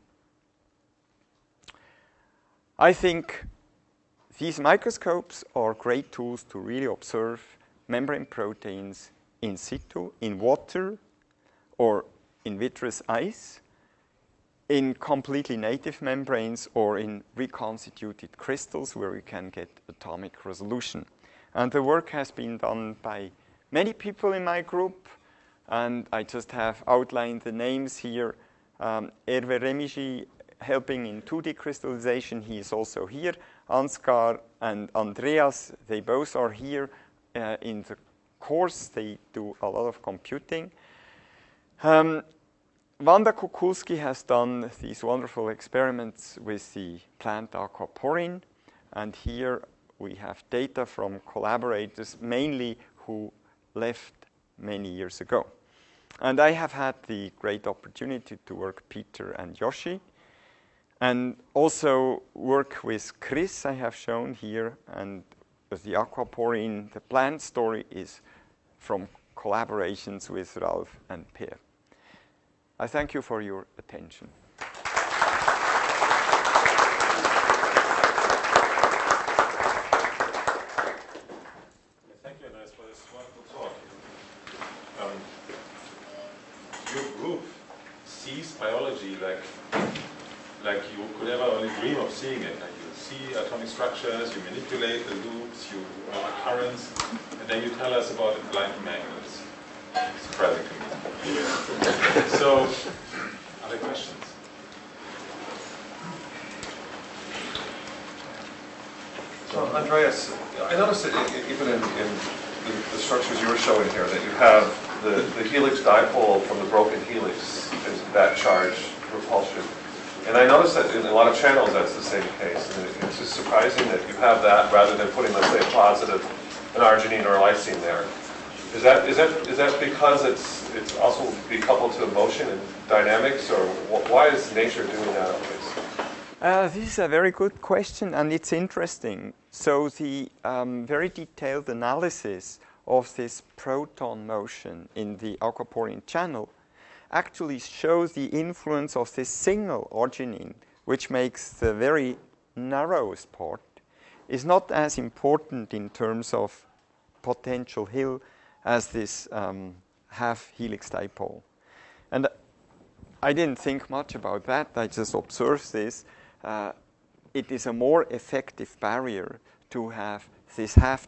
I think these microscopes are great tools to really observe membrane proteins in situ, in water, or in vitreous ice, in completely native membranes, or in reconstituted crystals where we can get atomic resolution. And the work has been done by many people in my group, and I just have outlined the names here. Hervé Remigi, helping in 2D crystallization, he is also here. Ansgar and Andreas, they both are here in the course. They do a lot of computing. Wanda Kukulski has done these wonderful experiments with the plant aquaporin, and here we have data from collaborators, mainly who left many years ago. And I have had the great opportunity to work with Peter and Yoshi, and also work with Chris, I have shown here, and the aquaporin, the plant story is from collaborations with Ralph and Per. I thank you for your attention. Thank you, Andreas, for this wonderful talk. Your group sees biology like you could ever only dream of seeing it. Like you see atomic structures, you manipulate the loops, you currents, and then you tell us about acclaimed angles. Surprising to me. So, other questions? So, Andreas, I noticed that even in the structures you were showing here, that you have the helix dipole from the broken helix is that charge repulsion. And I noticed that in a lot of channels that's the same case. And it's just surprising that you have that rather than putting, let's say, a positive, an arginine or a lysine there. Is that because it's also decoupled to motion and dynamics, or why is nature doing that always? This is a very good question, and it's interesting. So the very detailed analysis of this proton motion in the aquaporin channel actually shows the influence of this single arginine, which makes the very narrowest part, is not as important in terms of potential hill as this half helix dipole. And I didn't think much about that. I just observed this. It is a more effective barrier to have these half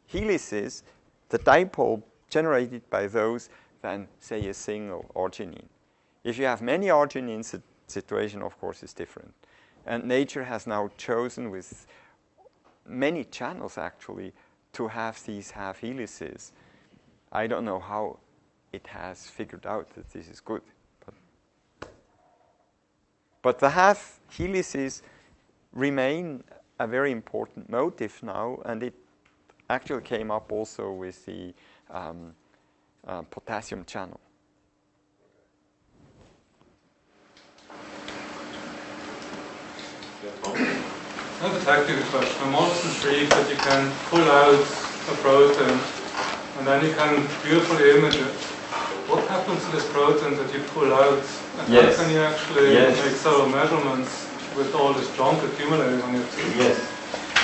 helices, the dipole generated by those, than, say, a single arginine. If you have many arginines, the situation, of course, is different. And nature has now chosen, with many channels actually, to have these half helices. I don't know how it has figured out that this is good. But the half helices remain a very important motif now, and it actually came up also with the potassium channel. Not a technical question. I'm always intrigued that you can pull out a protein and then you can beautifully image it. What happens to this protein that you pull out? And Yes. how can you actually Yes. make thorough measurements with all this junk accumulating on it? Yes,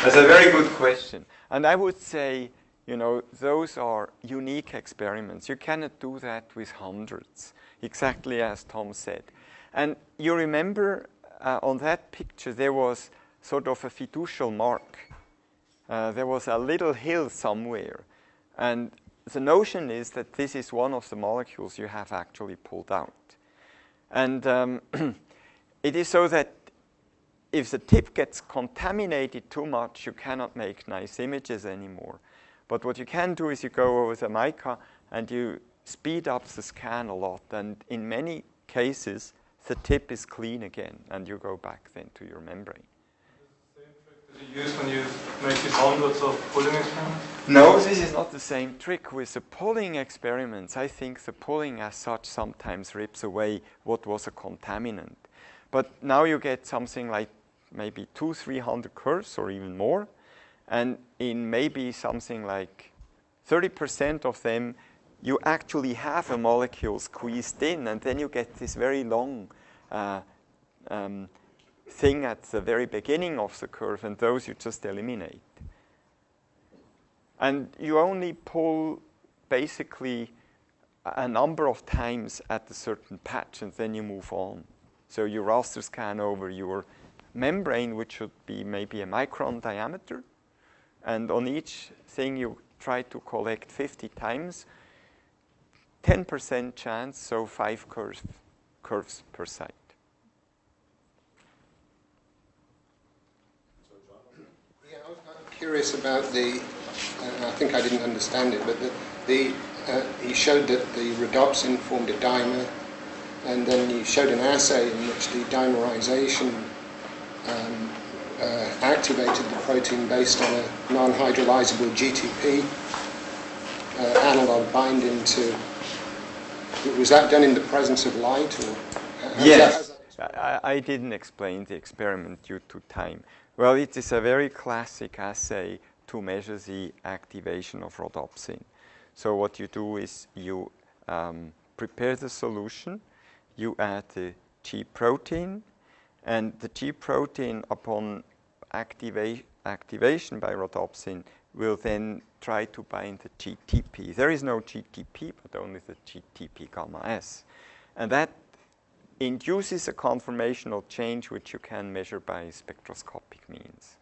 that's a very good question. And I would say, you know, those are unique experiments. You cannot do that with hundreds, exactly as Tom said. And you remember on that picture there was sort of a fiducial mark. There was a little hill somewhere. And the notion is that this is one of the molecules you have actually pulled out. And it is so that if the tip gets contaminated too much, you cannot make nice images anymore. But what you can do is you go over the mica and you speed up the scan a lot. And in many cases, the tip is clean again, and you go back then to your membrane. The same trick that you use when you make these hundreds of pulling experiments? No, this is not the same trick. With the pulling experiments, I think the pulling as such sometimes rips away what was a contaminant. But now you get something like maybe 200-300 curves or even more. And in maybe something like 30% of them, you actually have a molecule squeezed in, and then you get this very long thing at the very beginning of the curve, and those you just eliminate. And you only pull basically a number of times at a certain patch, and then you move on. So you raster scan over your membrane, which should be maybe a micron diameter, and on each thing you try to collect 50 times, 10% chance, so 5 curves per site. Yeah, I was curious about the, I think I didn't understand it, but he showed that the rhodopsin formed a dimer, and then he showed an assay in which the dimerization activated the protein based on a non-hydrolyzable GTP analog binding to. Was that done in the presence of light, or? Yes, I didn't explain the experiment due to time. Well, it is a very classic assay to measure the activation of rhodopsin. So what you do is you prepare the solution, you add the G protein, and the G protein, upon activation by rhodopsin, will then try to bind the GTP. There is no GTP, but only the GTP gamma S. And that induces a conformational change which you can measure by spectroscopic means.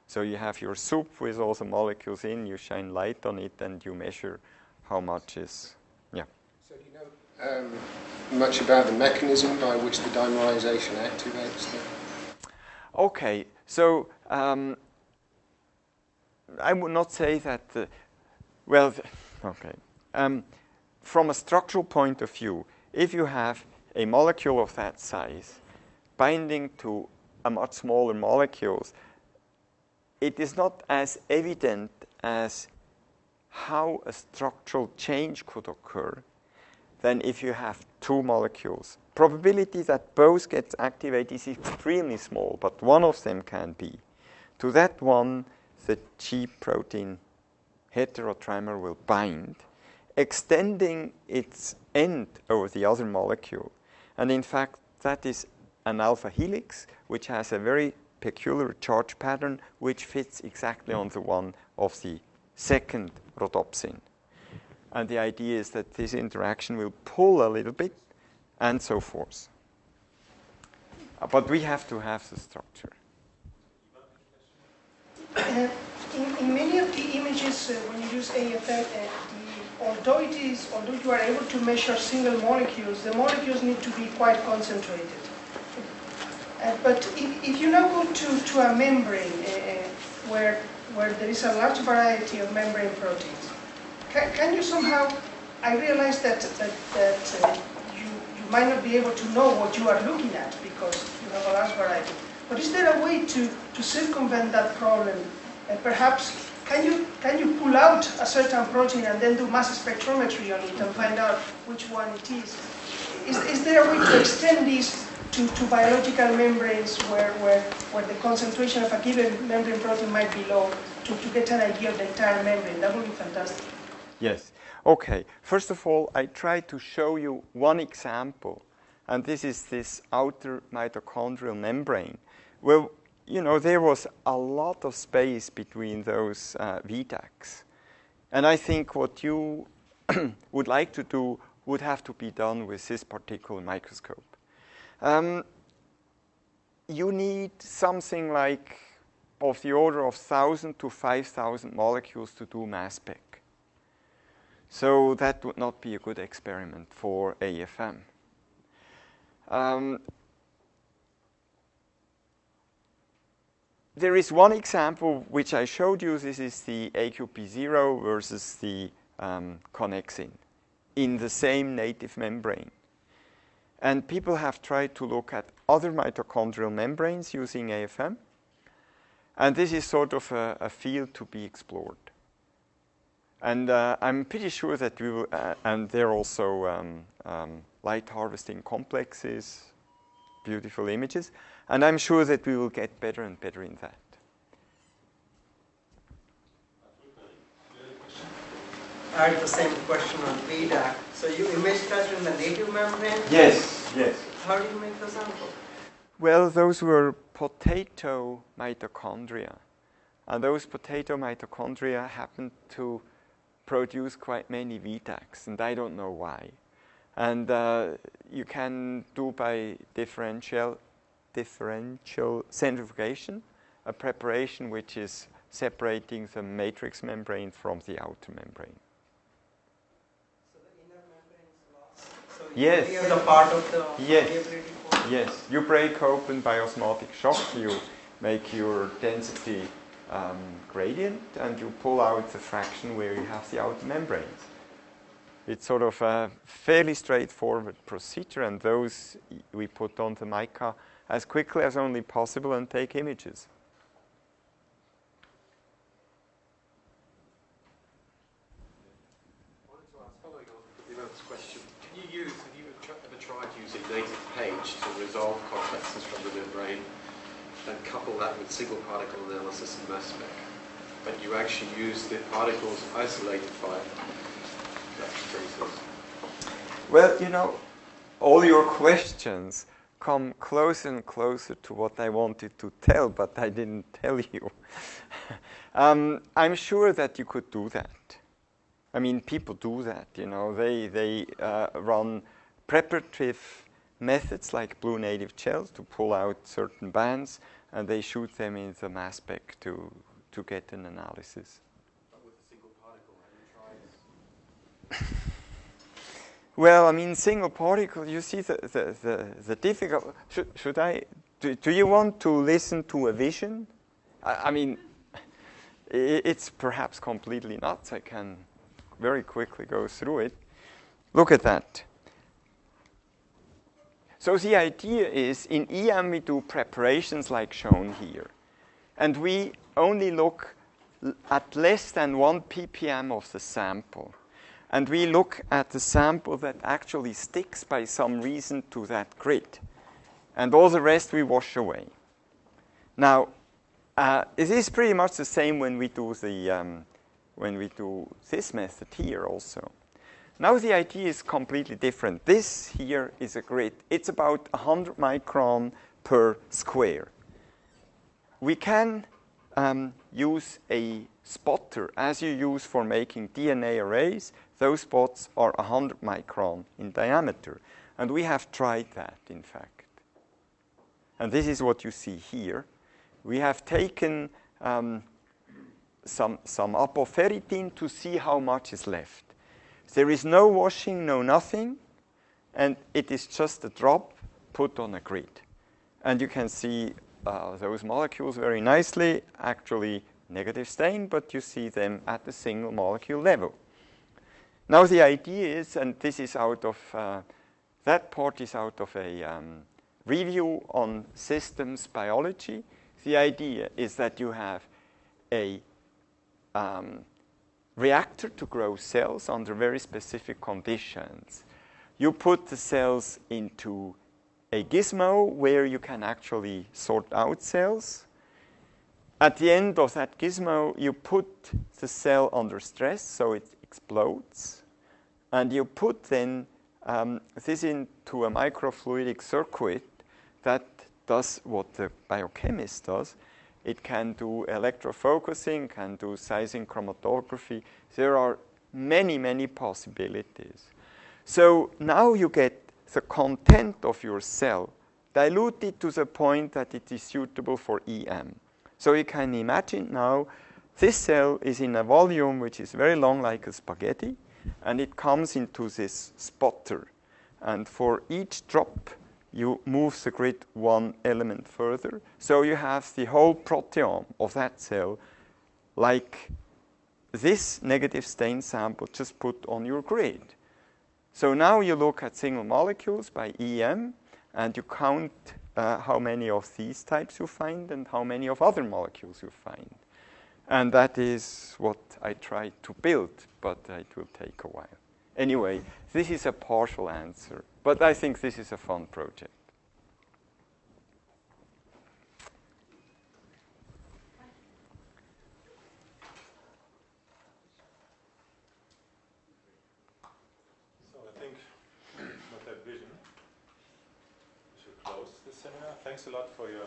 So you have your soup with all the molecules in, you shine light on it, and you measure how much is, yeah. So do you know much about the mechanism by which the dimerization activates them? Okay, so I would not say that, from a structural point of view, if you have a molecule of that size binding to a much smaller molecules, it is not as evident as how a structural change could occur than if you have two molecules. Probability that both gets activated is extremely small, but one of them can be. To that one, the G protein heterotrimer will bind, extending its end over the other molecule. And in fact, that is an alpha helix, which has a very peculiar charge pattern, which fits exactly on the one of the second rhodopsin. And the idea is that this interaction will pull a little bit, and so forth. But we have to have the structure. In many of the images, when you use AFM, although you are able to measure single molecules, the molecules need to be quite concentrated. But if you now go to a membrane where there is a large variety of membrane proteins, can you somehow, I realize that you might not be able to know what you are looking at because you have a large variety, but is there a way to circumvent that problem? Perhaps, can you pull out a certain protein and then do mass spectrometry on it and find out which one it is? Is there a way to extend this to biological membranes where the concentration of a given membrane protein might be low to get an idea of the entire membrane? That would be fantastic. Yes. Okay. First of all, I tried to show you one example, and this is this outer mitochondrial membrane, where there was a lot of space between those VTACs. And I think what you would like to do would have to be done with this particular microscope. You need something like of the order of 1,000 to 5,000 molecules to do mass spec. So that would not be a good experiment for AFM. There is one example which I showed you. This is the AQP0 versus the connexin in the same native membrane. And people have tried to look at other mitochondrial membranes using AFM. And this is sort of a field to be explored. And I'm pretty sure that we will, and there are also light harvesting complexes, beautiful images, and I'm sure that we will get better and better in that. I had the same question on VDAC. So you image that in the native membrane? Yes, yes. How do you make the sample? Well, those were potato mitochondria. And those potato mitochondria happened to produce quite many VTACs, and I don't know why. And you can do by differential centrifugation, a preparation which is separating the matrix membrane from the outer membrane. So the inner membrane is lost? So yes. You the part of the yes. Yes. You break open by osmotic shock, you make your density gradient, and you pull out the fraction where you have the outer membranes. It's sort of a fairly straightforward procedure, and those we put on the mica as quickly as only possible and take images. I wanted to ask, following on from the other question, have you ever tried using native page to resolve complexes from the membrane and couple that with single particle analysis and mass spec? But you actually use the particles isolated by electrophoresis. Well, all your questions come closer and closer to what I wanted to tell, but I didn't tell you. I'm sure that you could do that. I mean, people do that, They run preparative methods like blue native gels to pull out certain bands, and they shoot them in the mass spec to get an analysis. But with a single particle, have you tried? Well, I mean, single particle, you see the difficult... Should I... Do you want to listen to a vision? I mean, it's perhaps completely nuts. I can very quickly go through it. Look at that. So the idea is, in EM we do preparations like shown here. And we only look at less than 1 ppm of the sample. And we look at the sample that actually sticks by some reason to that grid. And all the rest we wash away. Now, it is pretty much the same when we do this method here also. Now the idea is completely different. This here is a grid. It's about 100 micron per square. We can use a spotter as you use for making DNA arrays. Those spots are 100 micron in diameter. And we have tried that, in fact. And this is what you see here. We have taken some apoferritin to see how much is left. There is no washing, no nothing, and it is just a drop put on a grid. And you can see those molecules very nicely, actually negative stain, but you see them at the single molecule level. Now the idea is, and this is out of, that part is out of a review on systems biology. The idea is that you have a reactor to grow cells under very specific conditions. You put the cells into a gizmo where you can actually sort out cells. At the end of that gizmo, you put the cell under stress, so it explodes. And you put then this into a microfluidic circuit that does what the biochemist does. It can do electrofocusing, can do sizing chromatography. There are many, many possibilities. So now you get the content of your cell diluted to the point that it is suitable for EM. So you can imagine now this cell is in a volume which is very long, like a spaghetti, and it comes into this spotter. And for each drop, you move the grid one element further. So you have the whole proteome of that cell like this negative stain sample just put on your grid. So now you look at single molecules by EM, and you count how many of these types you find and how many of other molecules you find. And that is what I tried to build, but it will take a while. Anyway, this is a partial answer, but I think this is a fun project. So I think with that vision, we should close this seminar. Thanks a lot for your